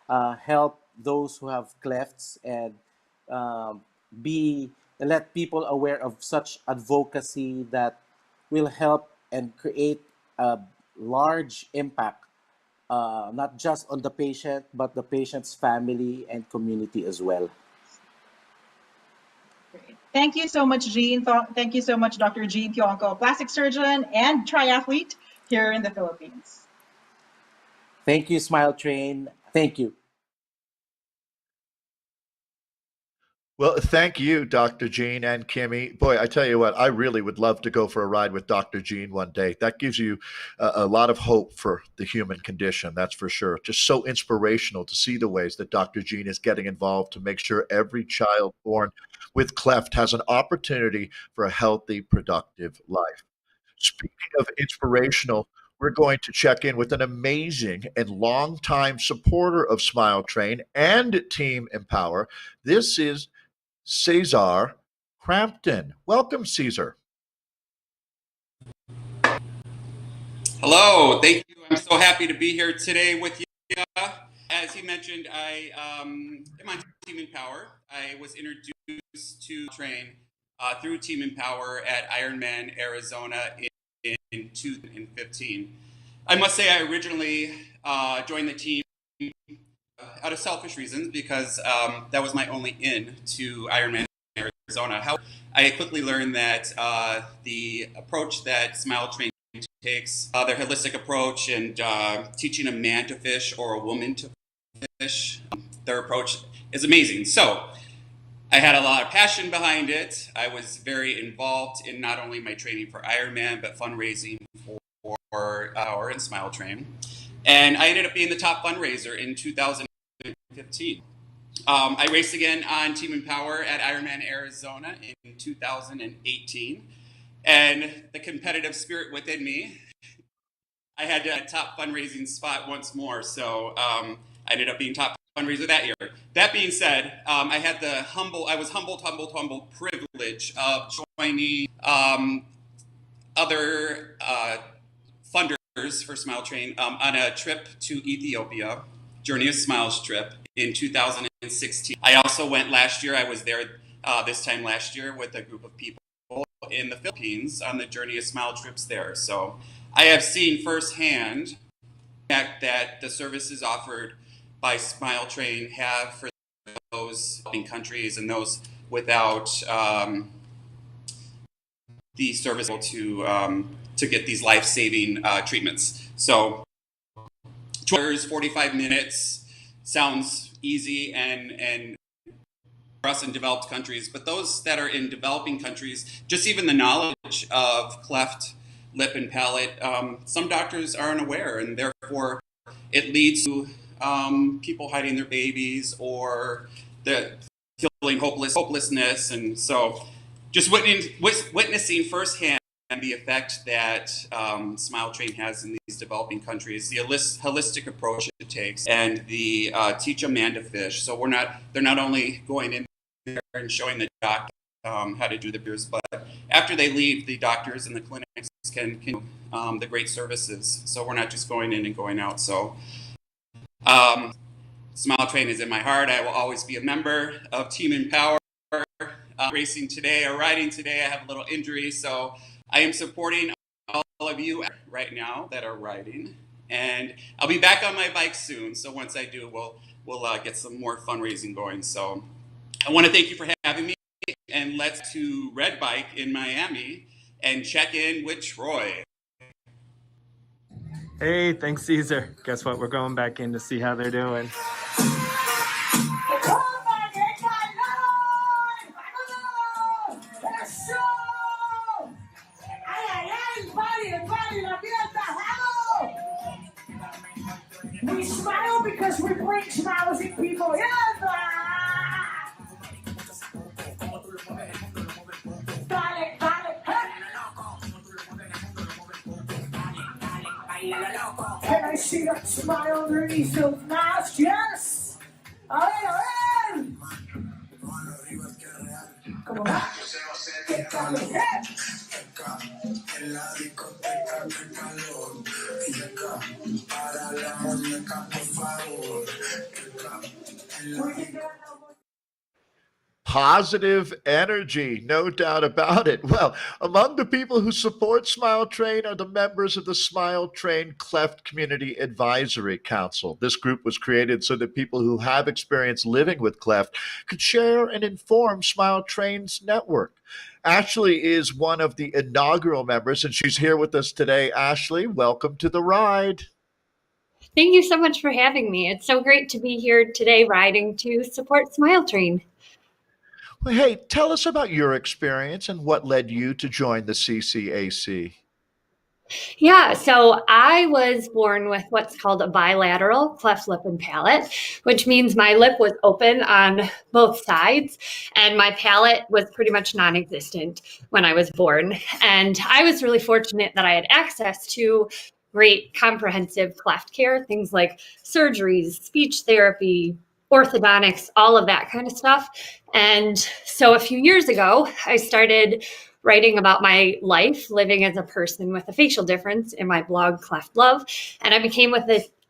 help those who have clefts, and be let people aware of such advocacy that will help and create a large impact, not just on the patient, but the patient's family and community as well. Great. Thank you so much, Jean. Thank you so much, Dr. Jean Tianco, plastic surgeon and triathlete here in the Philippines. Thank you, SmileTrain. Thank you. Well, thank you, Dr. Jean and Kimmy. Boy, I tell you what, I really would love to go for a ride with Dr. Jean one day. That gives you a lot of hope for the human condition, that's for sure. Just so inspirational to see the ways that Dr. Jean is getting involved to make sure every child born with cleft has an opportunity for a healthy, productive life. Speaking of inspirational, we're going to check in with an amazing and longtime supporter of Smile Train and Team Empower. This is Cesar Crampton. Welcome, Caesar. Hello, thank you. I'm so happy to be here today with you. As he mentioned, I am on Team Empower. I was introduced to train through Team Empower at Ironman, Arizona in 2015. I must say I originally joined the team out of selfish reasons because that was my only in to Ironman, Arizona. However, I quickly learned that the approach that Smile Train takes, their holistic approach and teaching a man to fish or a woman to fish, their approach is amazing. So I had a lot of passion behind it. I was very involved in not only my training for Ironman, but fundraising for our and Smile Train. And I ended up being the top fundraiser in 2015. I raced again on Team Empower at Ironman Arizona in 2018. And the competitive spirit within me, I had a top fundraising spot once more. So I ended up being top fundraiser that year. That being said, I had the humbled privilege of joining other funders for Smile Train on a trip to Ethiopia, Journey of Smiles trip in 2016. I also went last year. I was there this time last year with a group of people in the Philippines on the Journey of Smile trips there. So I have seen firsthand the fact that the services offered by Smile Train have for those developing countries and those without the service to get these life-saving treatments. So 2 hours, 45 minutes sounds easy and for us in developed countries, but those that are in developing countries, just even the knowledge of cleft lip and palate, some doctors are unaware, and therefore it leads to people hiding their babies or feeling hopelessness. And so just witnessing firsthand the effect that Smile Train has in these developing countries, the holistic approach it takes, and the teach a man to fish. So they're not only going in there and showing the doctor how to do the beers, but after they leave, the doctors and the clinics can the great services. So we're not just going in and going out. So Smile Train is in my heart. I will always be a member of Team Empower. Racing today or riding today, I have a little injury, so I am supporting all of you right now that are riding, and I'll be back on my bike soon. So once I do, we'll get some more fundraising going. So I want to thank you for having me, and let's to Red Bike in Miami and check in with Troy. Hey, thanks, Caesar. Guess what? We're going back in to see how they're doing. We smile because we bring smiles in people. Yes! Dale, dale, hey! Can I see that smile underneath those masks? Yes! A ver! Come on. Hey! En la discoteca que calor y acá para la muñeca por favor Positive energy, no doubt about it. Well, among the people who support Smile Train are the members of the Smile Train Cleft Community Advisory Council. This group was created so that people who have experience living with cleft could share and inform Smile Train's network. Ashley is one of the inaugural members, and she's here with us today. Ashley, welcome to the ride. Thank you so much for having me. It's so great to be here today riding to support Smile Train. Well, hey, tell us about your experience and what led you to join the CCAC. Yeah, so I was born with what's called a bilateral cleft lip and palate, which means my lip was open on both sides and my palate was pretty much non-existent when I was born. And I was really fortunate that I had access to great comprehensive cleft care, things like surgeries, speech therapy, orthodontics, all of that kind of stuff. And so a few years ago, I started writing about my life living as a person with a facial difference in my blog Cleft Love, and I became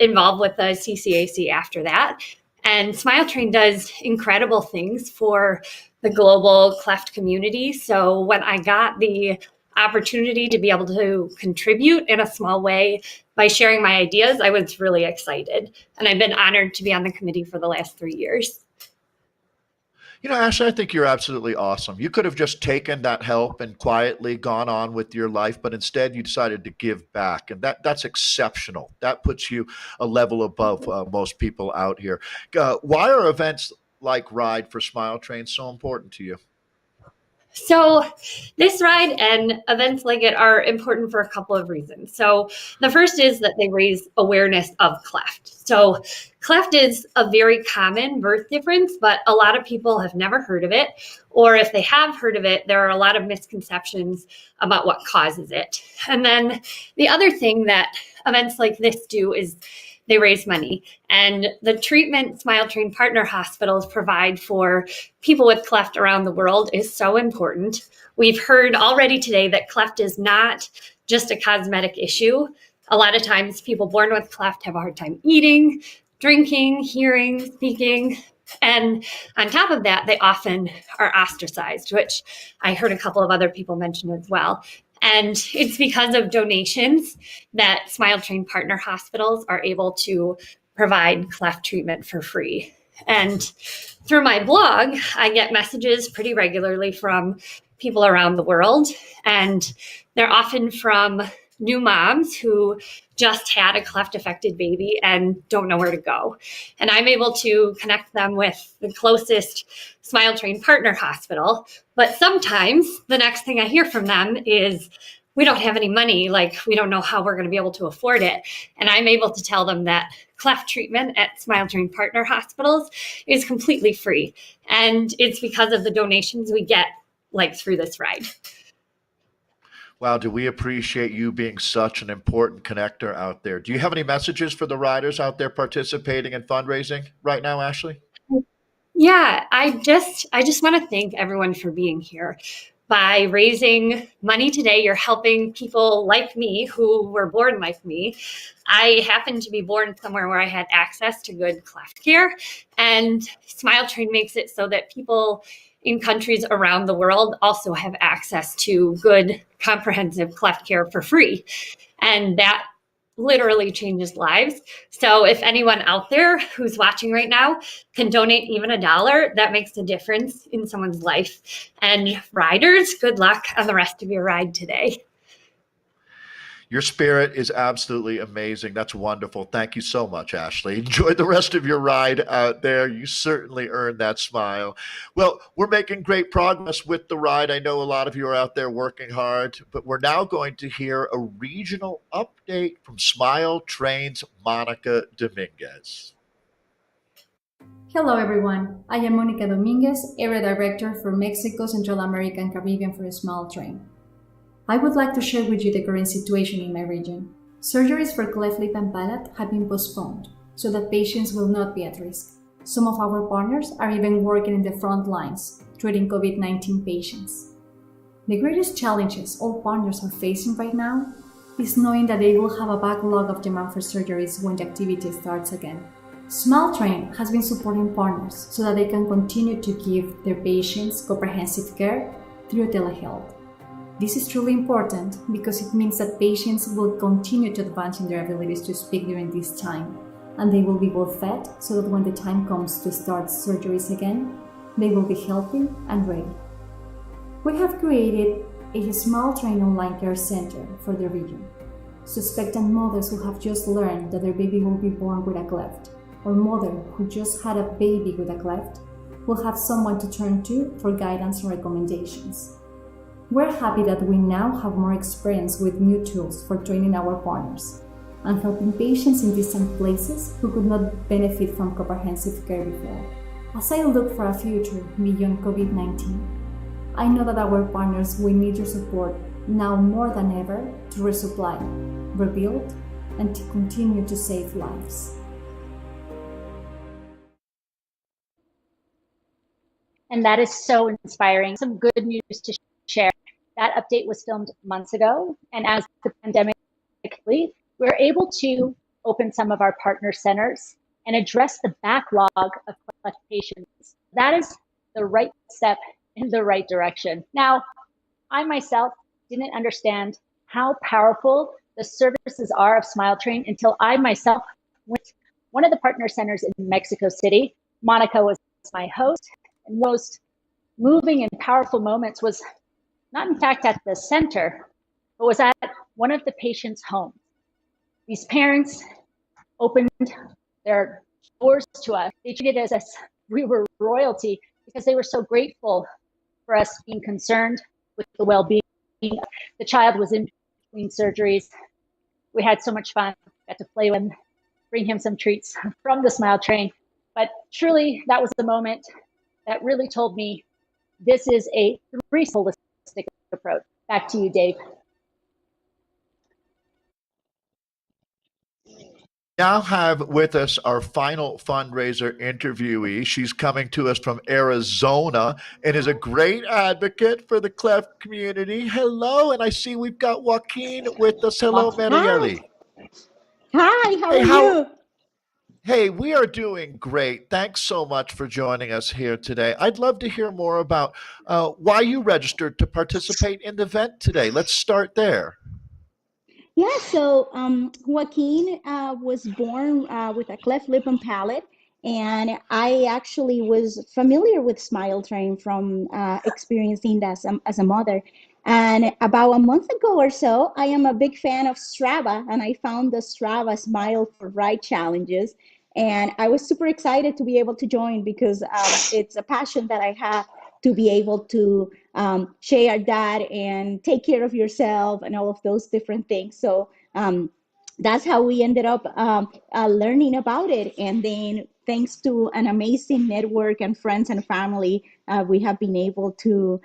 involved with the CCAC after that. And Smile Train does incredible things for the global cleft community. So when I got the opportunity to be able to contribute in a small way by sharing my ideas, I was really excited. And I've been honored to be on the committee for the last 3 years. You know, Ashley, I think you're absolutely awesome. You could have just taken that help and quietly gone on with your life, but instead you decided to give back. And that's exceptional. That puts you a level above most people out here. Why are events like Ride for Smile Train so important to you? So this ride and events like it are important for a couple of reasons. So the first is that they raise awareness of cleft. So cleft is a very common birth difference, but a lot of people have never heard of it. Or if they have heard of it, there are a lot of misconceptions about what causes it. And then the other thing that events like this do is they raise money. And the treatment Smile Train partner hospitals provide for people with cleft around the world is so important. We've heard already today that cleft is not just a cosmetic issue. A lot of times people born with cleft have a hard time eating, drinking, hearing, speaking. And on top of that, they often are ostracized, which I heard a couple of other people mention as well. And it's because of donations that Smile Train partner hospitals are able to provide cleft treatment for free. And through my blog, I get messages pretty regularly from people around the world. And they're often from new moms who just had a cleft affected baby and don't know where to go. And I'm able to connect them with the closest Smile Train partner hospital. But sometimes the next thing I hear from them is, we don't have any money, like we don't know how we're going to be able to afford it. And I'm able to tell them that cleft treatment at Smile Train partner hospitals is completely free. And it's because of the donations we get like through this ride. Wow, do we appreciate you being such an important connector out there. Do you have any messages for the riders out there participating in fundraising right now, Ashley? Yeah, I just want to thank everyone for being here. By raising money today, you're helping people like me who were born like me. I happened to be born somewhere where I had access to good cleft care, and Smile Train makes it so that people in countries around the world also have access to good comprehensive cleft care for free. And that literally changes lives. So if anyone out there who's watching right now can donate even $1, that makes a difference in someone's life. And riders, good luck on the rest of your ride today. Your spirit is absolutely amazing. That's wonderful. Thank you so much, Ashley. Enjoy the rest of your ride out there. You certainly earned that smile. Well, we're making great progress with the ride. I know a lot of you are out there working hard, but we're now going to hear a regional update from Smile Train's Monica Dominguez. Hello everyone, I am Monica Dominguez, Area Director for Mexico, Central America and Caribbean for Smile Train. I would like to share with you the current situation in my region. Surgeries for cleft lip and palate have been postponed so that patients will not be at risk. Some of our partners are even working in the front lines, treating COVID-19 patients. The greatest challenges all partners are facing right now is knowing that they will have a backlog of demand for surgeries when the activity starts again. Smile Train has been supporting partners so that they can continue to give their patients comprehensive care through telehealth. This is truly important because it means that patients will continue to advance in their abilities to speak during this time, and they will be well fed so that when the time comes to start surgeries again, they will be healthy and ready. We have created a Smile Train online care center for the region. Suspectant mothers who have just learned that their baby will be born with a cleft, or mother who just had a baby with a cleft, will have someone to turn to for guidance and recommendations. We're happy that we now have more experience with new tools for training our partners and helping patients in distant places who could not benefit from comprehensive care before. As I look for a future beyond COVID-19, I know that our partners will need your support now more than ever to resupply, rebuild, and to continue to save lives. And that is so inspiring. Some good news to share. That update was filmed months ago. And as the pandemic leaves, we're able to open some of our partner centers and address the backlog of Cleft patients. That is the right step in the right direction. Now, I myself didn't understand how powerful the services are of SmileTrain until I myself went to one of the partner centers in Mexico City. Monica was my host, and most moving and powerful moments was not in fact at the center, but was at one of the patients' homes. These parents opened their doors to us. They treated us as we were royalty because they were so grateful for us being concerned with the well-being. The child was in between surgeries. We had so much fun. Got to play with him, bring him some treats from the SmileTrain. But truly, that was the moment that really told me this is a holistic approach. Back to you, Dave. Now have with us our final fundraiser interviewee. She's coming to us from Arizona and is a great advocate for the Cleft community. Hello, and I see we've got Joaquin with us. Hello, Marieli. Hi, how are you? Hey, we are doing great. Thanks so much for joining us here today. I'd love to hear more about why you registered to participate in the event today. Let's start there. Yeah, so Joaquin was born with a cleft lip and palate, and I actually was familiar with SmileTrain from experiencing that as a mother. And about a month ago or so, I am a big fan of Strava, and I found the Strava Smile for Ride challenges. And I was super excited to be able to join because it's a passion that I have to be able to share that and take care of yourself and all of those different things. So that's how we ended up learning about it. And then thanks to an amazing network and friends and family, we have been able to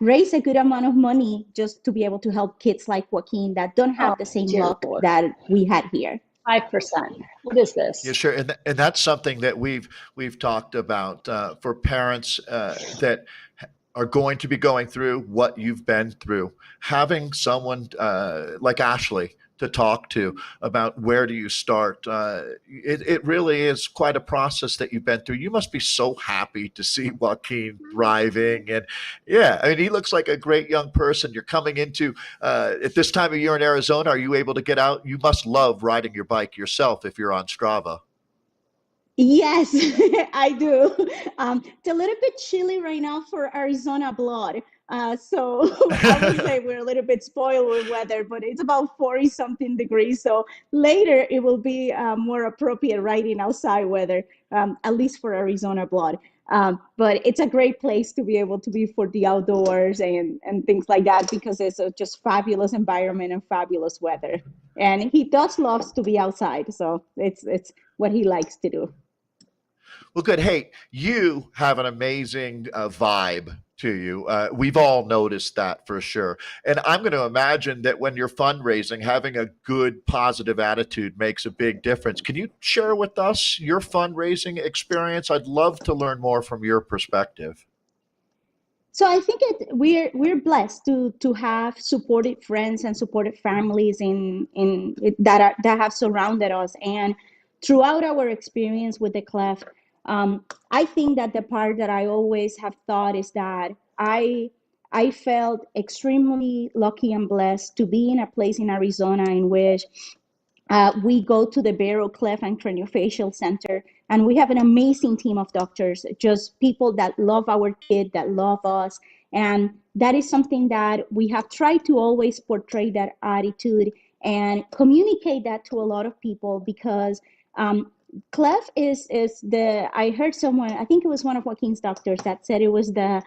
raise a good amount of money just to be able to help kids like Joaquin that don't have the same luck that we had here. 5%. What is this? Yeah, sure, and that's something that we've talked about for parents that are going to be going through what you've been through. Having someone like Ashley to talk to about where do you start. It really is quite a process that you've been through. You must be so happy to see Joaquin thriving. And yeah, I mean, he looks like a great young person. You're coming into, at this time of year in Arizona, are you able to get out? You must love riding your bike yourself if you're on Strava. Yes, I do. It's a little bit chilly right now for Arizona blood. So I would say we're a little bit spoiled with weather, but it's about 40 something degrees. So later it will be more appropriate riding outside weather, at least for Arizona blood. But it's a great place to be able to be for the outdoors and things like that, because it's a just fabulous environment and fabulous weather. And he does loves to be outside. So it's what he likes to do. Well, good. Hey, you have an amazing vibe to you. We've all noticed that for sure. And I'm going to imagine that when you're fundraising, having a good, positive attitude makes a big difference. Can you share with us your fundraising experience? I'd love to learn more from your perspective. So I think we're blessed to have supported friends and supported families that have surrounded us. And throughout our experience with the Cleft, I think that the part that I always have thought is that I felt extremely lucky and blessed to be in a place in Arizona in which we go to the Barrow Cleft and Craniofacial Center, and we have an amazing team of doctors, just people that love our kid, that love us. And that is something that we have tried to always portray that attitude and communicate that to a lot of people, because Cleft is the, I heard someone, I think it was one of Joaquin's doctors that said it was the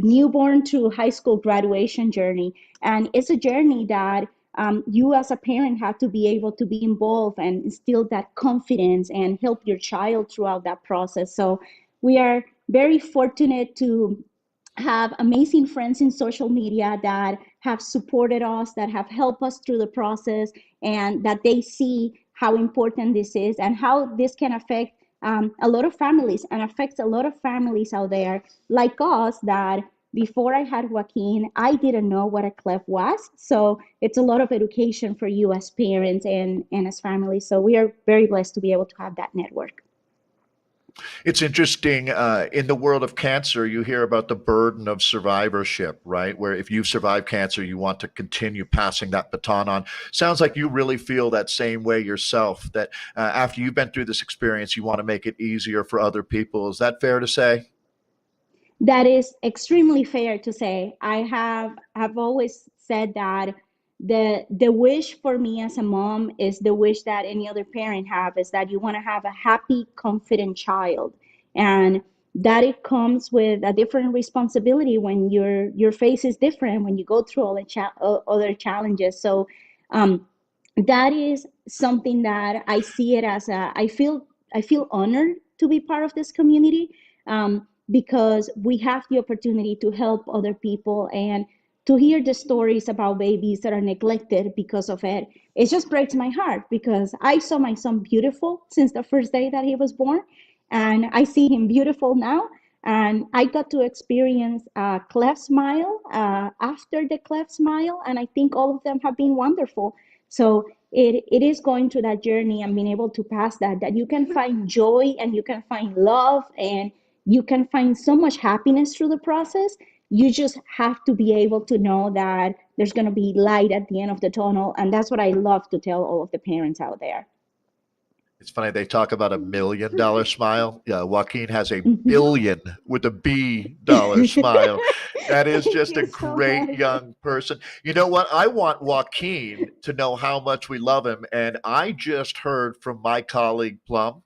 newborn to high school graduation journey. And it's a journey that you as a parent have to be able to be involved and instill that confidence and help your child throughout that process. So we are very fortunate to have amazing friends in social media that have supported us, that have helped us through the process, and that they see how important this is and how this can affect a lot of families and affects a lot of families out there like us that before I had Joaquin, I didn't know what a cleft was. So it's a lot of education for you as parents and as families. So we are very blessed to be able to have that network. It's interesting, in the world of cancer, you hear about the burden of survivorship, right? Where if you've survived cancer, you want to continue passing that baton on. Sounds like you really feel that same way yourself, that after you've been through this experience, you want to make it easier for other people. Is that fair to say? That is extremely fair to say. I've always said that the wish for me as a mom is the wish that any other parent have, is that you want to have a happy, confident child, and that it comes with a different responsibility when your face is different, when you go through all the other challenges. So that is something that I see it as I feel honored to be part of this community, because we have the opportunity to help other people and to hear the stories about babies that are neglected because of it. It just breaks my heart because I saw my son beautiful since the first day that he was born, and I see him beautiful now. And I got to experience Cleft Smile after the Cleft Smile, and I think all of them have been wonderful. So it is going through that journey and being able to pass that you can find joy and you can find love and you can find so much happiness through the process. You just have to be able to know that there's going to be light at the end of the tunnel. And that's what I love to tell all of the parents out there. It's funny, they talk about $1 million smile. Yeah, Joaquin has a billion with a B dollar smile. That is just a great young person. You know what? I want Joaquin to know how much we love him. And I just heard from my colleague Plum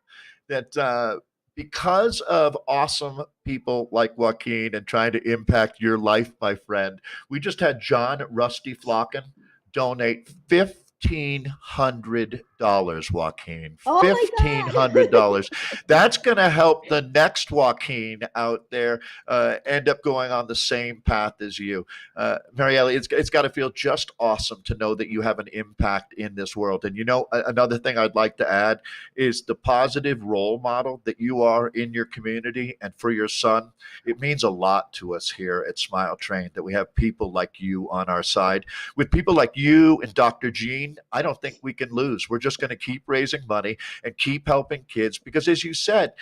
that because of awesome people like Joaquin and trying to impact your life, my friend, we just had John Rusty Flocken donate $1,500, Joaquin. Oh $1,500. That's going to help the next Joaquin out there end up going on the same path as you. Marielle, it's got to feel just awesome to know that you have an impact in this world. And you know, another thing I'd like to add is the positive role model that you are in your community and for your son. It means a lot to us here at Smile Train that we have people like you on our side. With people like you and Dr. Jean, I don't think we can lose. We're just going to keep raising money and keep helping kids because, as you said,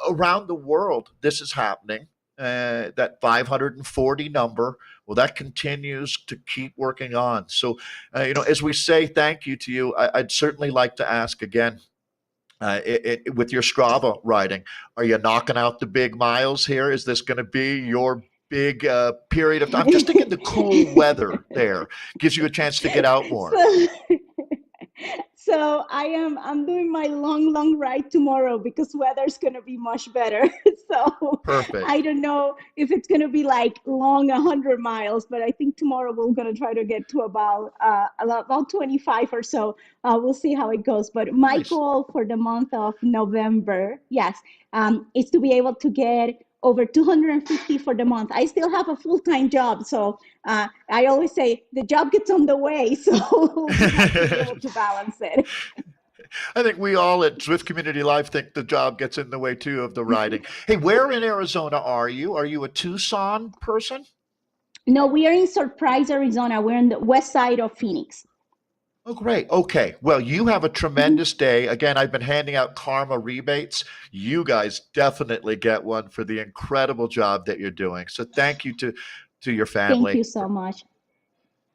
around the world, this is happening. That 540 number, well, that continues to keep working on. So, you know, as we say thank you to you, I'd certainly like to ask again, with your Strava riding, are you knocking out the big miles here? Is this going to be your big period of time? I'm just thinking the cool weather there gives you a chance to get out more. So I'm doing my long ride tomorrow because weather's going to be much better. So perfect. I don't know if it's going to be like long 100 miles, but I think tomorrow we're going to try to get to about 25 or so. We'll see how it goes. But my goal for the month of November, yes, is to be able to get over 250 for the month. I still have a full-time job, so I always say the job gets on the way, so we have to be able to balance it. I think we all at Zwift Community Life think the job gets in the way too of the riding. Hey, where in Arizona are you? Are you a Tucson person? No, we are in Surprise, Arizona. We're on the west side of Phoenix. Oh, great. Okay. Well, you have a tremendous day. Again, I've been handing out karma rebates. You guys definitely get one for the incredible job that you're doing. So thank you to your family. Thank you so much.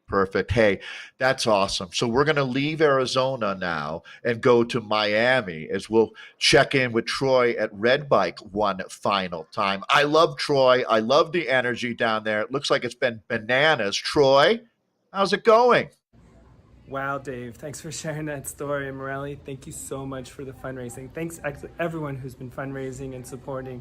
Perfect. Hey, that's awesome. So we're going to leave Arizona now and go to Miami as we'll check in with Troy at Red Bike one final time. I love Troy. I love the energy down there. It looks like it's been bananas. Troy, how's it going? Wow, Dave, thanks for sharing that story. And Morelli, thank you so much for the fundraising. Thanks to everyone who's been fundraising and supporting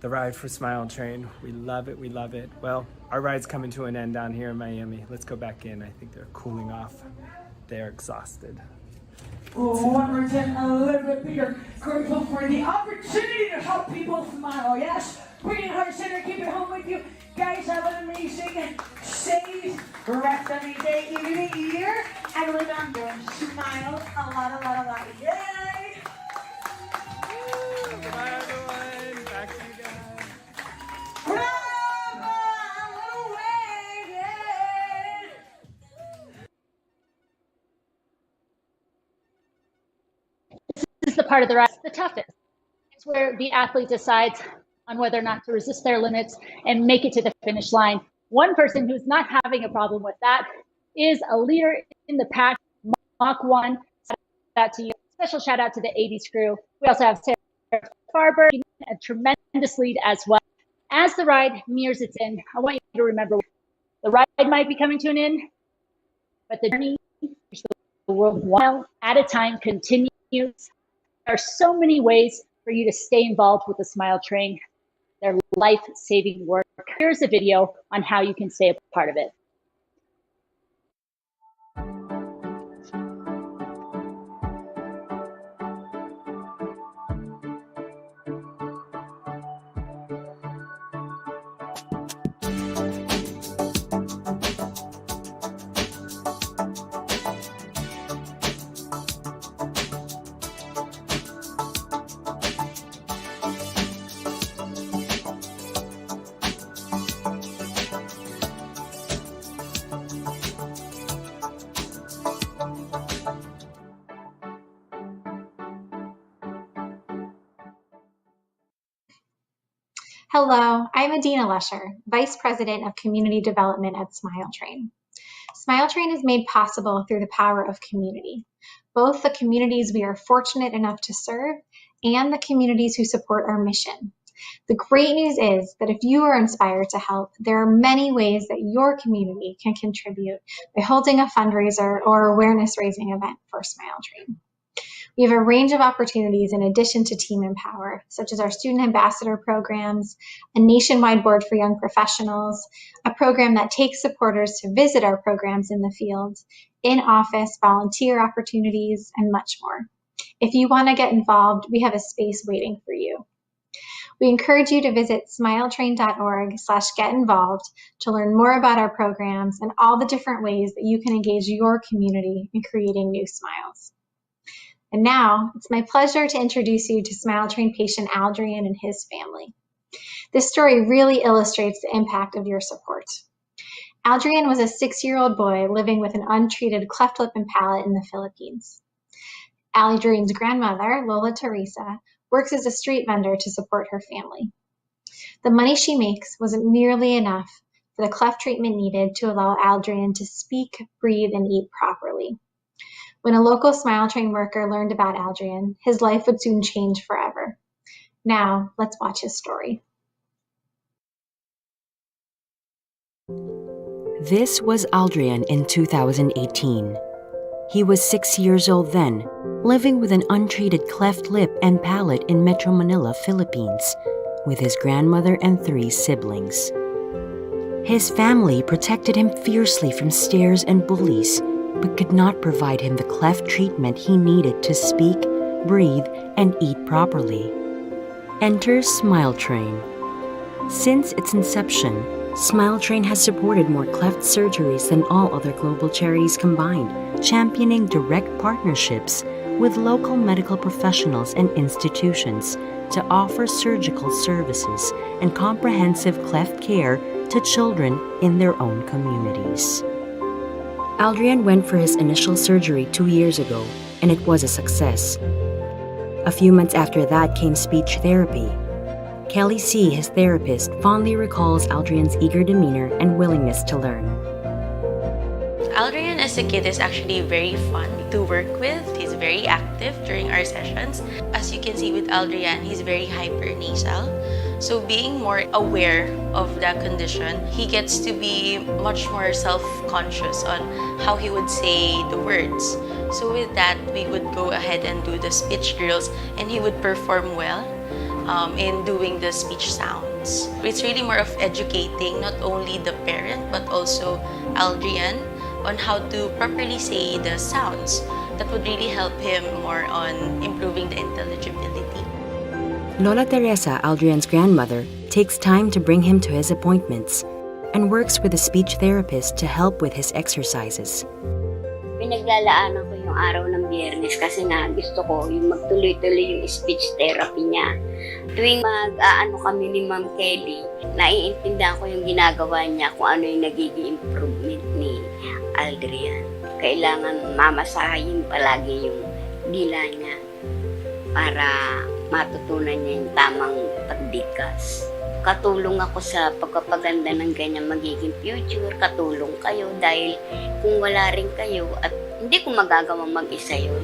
the Ride for Smile Train. We love it, we love it. Well, our ride's coming to an end down here in Miami. Let's go back in. I think they're cooling off. They're exhausted. One more time, a little bit bigger. Grateful for the opportunity to help people smile. Yes, bring it heart center, keep it home with you. Guys, have an amazing and safe rest of your day, evening, year. And remember, smile a lot. Yay! Bye, everyone. Back to you guys. Bravo! A little wave, yay! This is the part of the ride the toughest. It's where the athlete decides on whether or not to resist their limits and make it to the finish line. One person who's not having a problem with that is a leader in the pack, Mach 1. Shout out to you. Special shout out to the 80s crew. We also have Sarah Farber, a tremendous lead as well. As the ride nears its end, I want you to remember the ride might be coming to an end, but the journey to the world 1 mile at a time continues. There are so many ways for you to stay involved with the Smile Train. Their life-saving work. Here's a video on how you can stay a part of it. Hello, I'm Adina Lesher, Vice President of Community Development at Smile Train. Smile Train is made possible through the power of community, both the communities we are fortunate enough to serve and the communities who support our mission. The great news is that if you are inspired to help, there are many ways that your community can contribute by holding a fundraiser or awareness-raising event for Smile Train. We have a range of opportunities in addition to Team Empower, such as our student ambassador programs, a nationwide board for young professionals, a program that takes supporters to visit our programs in the field, in-office volunteer opportunities, and much more. If you want to get involved, we have a space waiting for you. We encourage you to visit smiletrain.org/get-involved to learn more about our programs and all the different ways that you can engage your community in creating new smiles. And now, it's my pleasure to introduce you to Smile Train patient Aldrian and his family. This story really illustrates the impact of your support. Aldrian was a 6-year-old boy living with an untreated cleft lip and palate in the Philippines. Aldrian's grandmother, Lola Teresa, works as a street vendor to support her family. The money she makes wasn't nearly enough for the cleft treatment needed to allow Aldrian to speak, breathe, and eat properly. When a local Smile Train worker learned about Aldrian, his life would soon change forever. Now, let's watch his story. This was Aldrian in 2018. He was 6 years old then, living with an untreated cleft lip and palate in Metro Manila, Philippines, with his grandmother and 3 siblings. His family protected him fiercely from stares and bullies, but could not provide him the cleft treatment he needed to speak, breathe, and eat properly. Enter Smile Train. Since its inception, Smile Train has supported more cleft surgeries than all other global charities combined, championing direct partnerships with local medical professionals and institutions to offer surgical services and comprehensive cleft care to children in their own communities. Aldrian went for his initial surgery 2 years ago, and it was a success. A few months after that came speech therapy. Kelly C., his therapist, fondly recalls Aldrian's eager demeanor and willingness to learn. Aldrian as a kid is actually very fun to work with. He's very active during our sessions. As you can see with Aldrian, he's very hyper nasal. So being more aware of that condition, he gets to be much more self-conscious on how he would say the words. So with that, we would go ahead and do the speech drills, and he would perform well in doing the speech sounds. It's really more of educating not only the parent but also Aldrian on how to properly say the sounds. That would really help him more on improving the intelligibility. Lola Teresa, Aldrian's grandmother, takes time to bring him to his appointments and works with a speech therapist to help with his exercises. Pinaglalaanan ko yung araw ng Biyernes kasi nga gusto ko yung magtuloy-tuloy yung speech therapy niya. Tuwing mag-aano kami ni Ma'am Kelly, naiintindihan ko yung ginagawa niya kung ano yung nagiging improvement ni Aldrian. Kailangan mamasahin palagi yung dila niya para matutunan niya yung tamang pagbigkas. Katulong ako sa pagpapaganda ng ganyan magiging future. Katulong kayo dahil kung wala rin kayo at hindi ko magagawa mag-isa yun.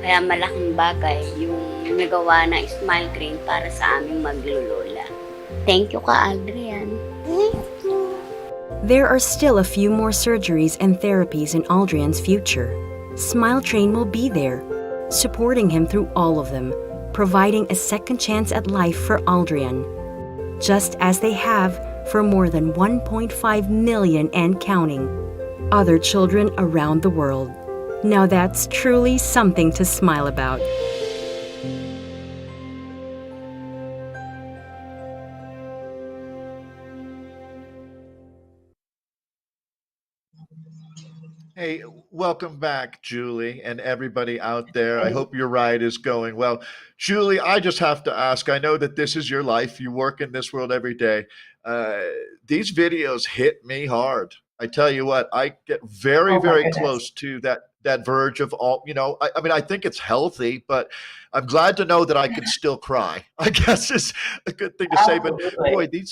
Kaya malaking bagay yung nagawa ng Smile Train para sa aming maglolola. Thank you ka, Adrian. There are still a few more surgeries and therapies in Aldrian's future. Smile Train will be there, supporting him through all of them, providing a second chance at life for Aldrian, just as they have for more than 1.5 million and counting other children around the world. Now that's truly something to smile about. Hey, welcome back, Julie, and everybody out there. I hope your ride is going well. Julie, I just have to ask, I know that this is your life. You work in this world every day. These videos hit me hard. I tell you what, I get very, Oh my very goodness. close to that verge of all, I mean, I think it's healthy, but I'm glad to know that I can still cry. I guess is a good thing to say, but boy, Absolutely.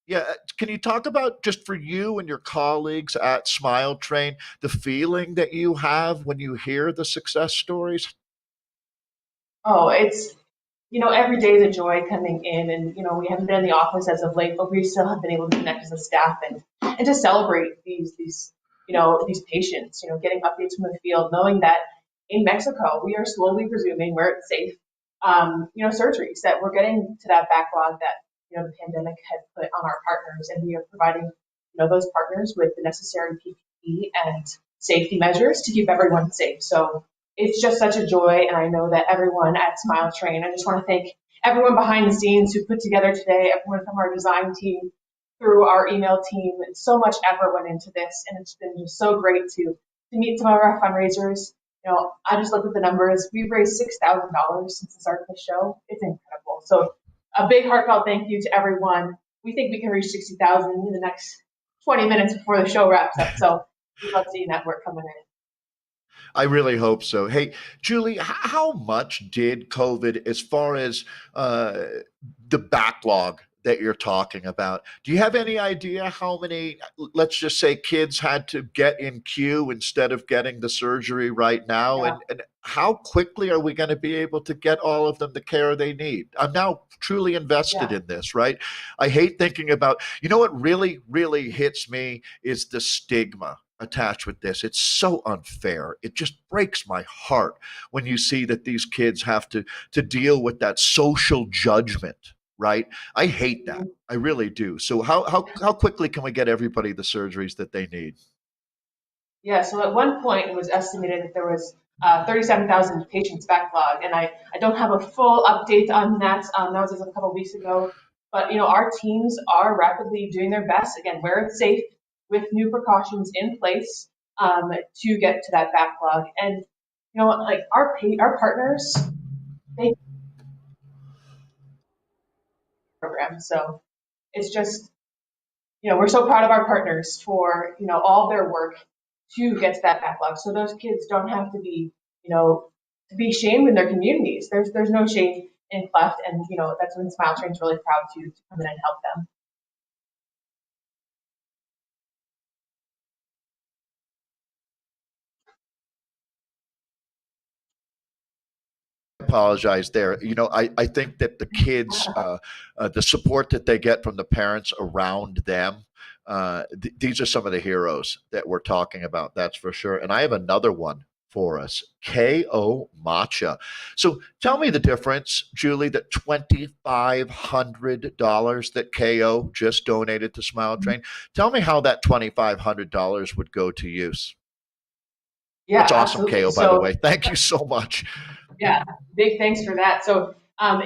yeah, can you talk about just for you and your colleagues at Smile Train, the feeling that you have when you hear the success stories? Oh, it's, every day is a joy coming in, and, we haven't been in the office as of late, but we still have been able to connect as a staff and to celebrate these patients, getting updates from the field, knowing that in Mexico, we are slowly resuming where it's safe, surgeries, that we're getting to that backlog that, the pandemic had put on our partners, and we are providing, those partners with the necessary PPE and safety measures to keep everyone safe. So it's just such a joy, and I know that everyone at Smile Train, I just want to thank everyone behind the scenes who put together today, everyone from our design team through our email team. So much effort went into this, and it's been just so great to meet some of our fundraisers. I just looked at the numbers. We've raised $6,000 since the start of the show. It's incredible. So a big heartfelt thank you to everyone. We think we can reach 60,000 in the next 20 minutes before the show wraps up. So we love seeing that work coming in. I really hope so. Hey, Julie, how much did COVID, as far as the backlog that you're talking about, do you have any idea how many, let's just say, kids had to get in queue instead of getting the surgery right now? Yeah. And how quickly are we going to be able to get all of them the care they need? I'm now truly invested in this, right? I hate thinking about, what really, really hits me is the stigma attached with this. It's so unfair. It just breaks my heart when you see that these kids have to deal with that social judgment, right? I hate that. I really do. So how quickly can we get everybody the surgeries that they need? Yeah, so at one point it was estimated that there was 37,000 patients backlog, and I don't have a full update on that. That was just a couple of weeks ago. But our teams are rapidly doing their best, again, where it's safe, with new precautions in place to get to that backlog. And like our partners, they program. So it's just we're so proud of our partners for all their work to get to that backlog. So those kids don't have to be to be shamed in their communities. There's no shame in Cleft, and that's when Smile Train's really proud to come in and help them. apologize there. You know, I think that the kids, the support that they get from the parents around them, these are some of the heroes that we're talking about. That's for sure. And I have another one for us, KO Matcha. So tell me the difference, Julie, that $2,500 that KO just donated to Smile Train. Tell me how that $2,500 would go to use. Yeah, That's awesome, absolutely. KO, by the way. Thank you so much. Yeah, big thanks for that. So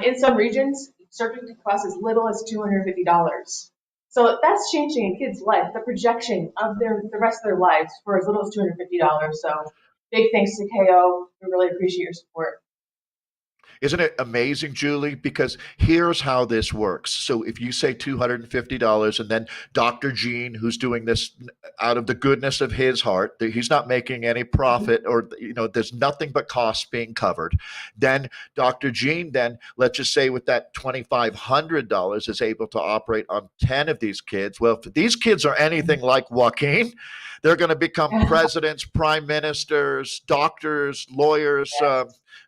in some regions, surgery costs as little as $250. So that's changing a kid's life, the projection of the rest of their lives for as little as $250. So big thanks to KO. We really appreciate your support. Isn't it amazing, Julie? Because here's how this works. So if you say $250 and then Dr. Gene, who's doing this out of the goodness of his heart, he's not making any profit or, you know, there's nothing but costs being covered. Then Dr. Gene, then let's just say with that $2,500 is able to operate on 10 of these kids. Well, if these kids are anything like Joaquin, they're going to become presidents, prime ministers, doctors, lawyers,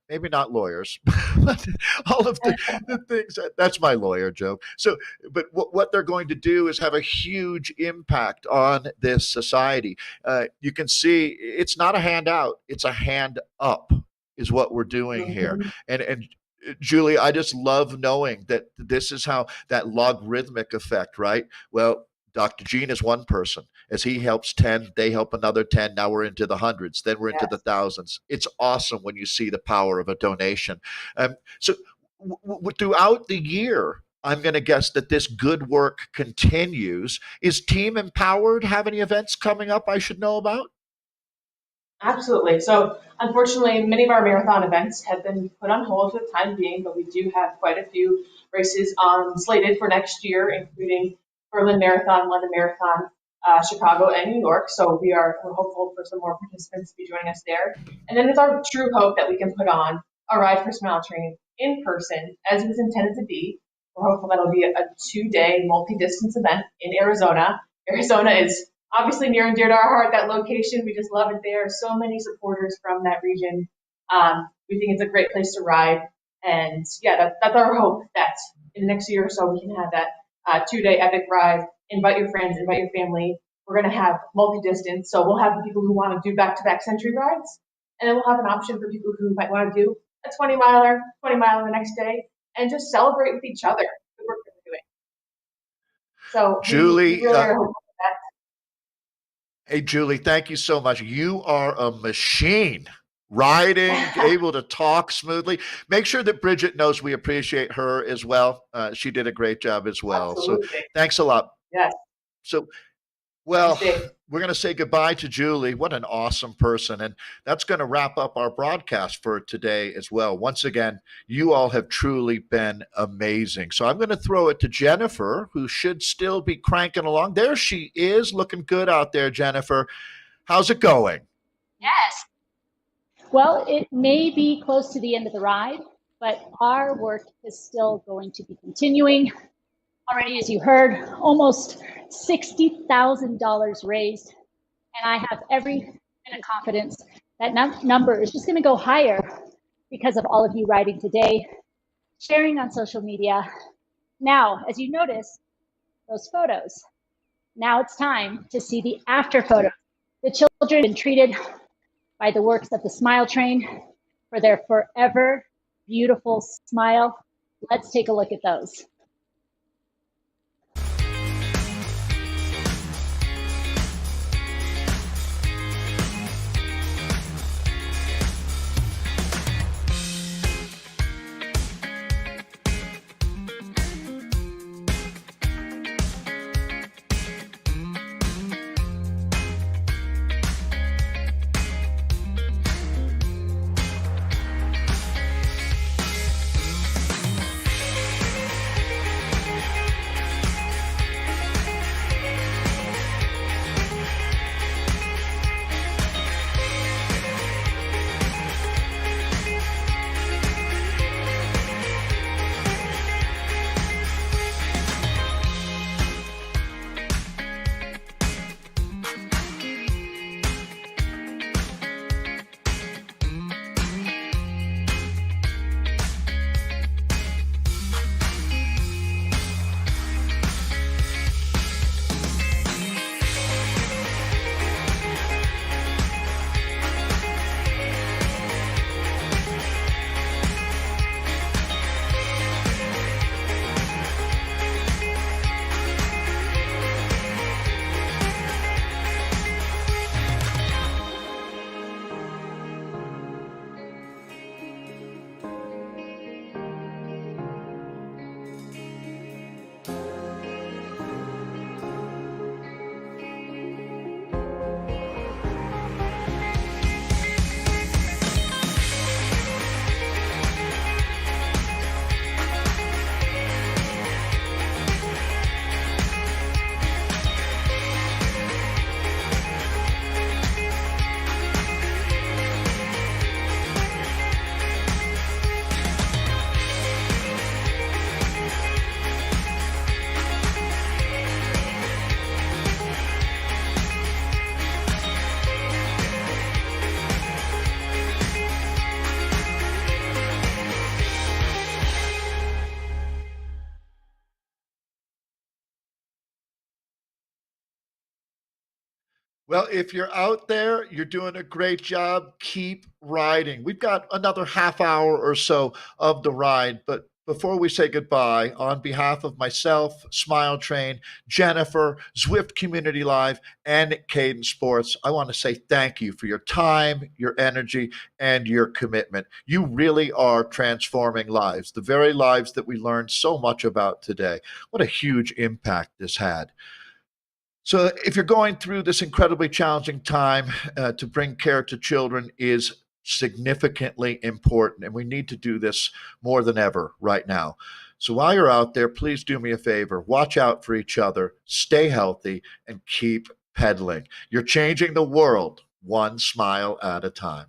maybe not lawyers, but all of the things. That's my lawyer joke. So, but what they're going to do is have a huge impact on this society. You can see it's not a handout, it's a hand up is what we're doing here. And Julie, I just love knowing that this is how that logarithmic effect, right? Well, Dr. Gene is one person. As he helps 10, they help another 10. Now we're into the hundreds. Then we're into the thousands. It's awesome when you see the power of a donation. So throughout the year, I'm going to guess that this good work continues. Is Team Empowered have any events coming up I should know about? Absolutely. So unfortunately, many of our marathon events have been put on hold for the time being, but we do have quite a few races slated for next year, including Berlin Marathon, London Marathon, Chicago, and New York. So we're hopeful for some more participants to be joining us there. And then it's our true hope that we can put on a Ride for Smile Train in person, as it was intended to be. We're hopeful that'll be a 2-day multi-distance event in Arizona. Arizona is obviously near and dear to our heart, that location. We just love it there. So many supporters from that region. We think it's a great place to ride. And yeah, that's our hope, that in the next year or so we can have that 2-day epic ride. Invite your friends, invite your family. We're going to have multi-distance. So we'll have the people who want to do back-to-back century rides. And then we'll have an option for people who might want to do a 20-miler the next day and just celebrate with each other the work that we're doing. So Julie, we really are hoping for that. Hey, Julie, thank you so much. You are a machine. Riding, able to talk smoothly. Make sure that Bridget knows we appreciate her as well. She did a great job as well. Absolutely. So thanks a lot. Yes. So, well, we're going to say goodbye to Julie. What an awesome person. And that's going to wrap up our broadcast for today as well. Once again, you all have truly been amazing. So I'm going to throw it to Jennifer, who should still be cranking along. There she is, looking good out there, Jennifer. How's it going? Yes. Well, it may be close to the end of the ride, but our work is still going to be continuing. Already, as you heard, almost $60,000 raised. And I have every bit of confidence that number is just going to go higher because of all of you riding today, sharing on social media. Now, as you notice, those photos, now it's time to see the after photos. The children have been treated by the works of the Smile Train for their forever beautiful smile. Let's take a look at those. Well, if you're out there, you're doing a great job. Keep riding. We've got another half hour or so of the ride, but before we say goodbye, on behalf of myself, Smile Train, Jennifer, Zwift Community Live, and Cadence Sports, I want to say thank you for your time, your energy, and your commitment. You really are transforming lives, the very lives that we learned so much about today. What a huge impact this had. So, if you're going through this incredibly challenging time, to bring care to children is significantly important, and we need to do this more than ever right now. So, while you're out there, please do me a favor, watch out for each other, stay healthy, and keep pedaling. You're changing the world one smile at a time.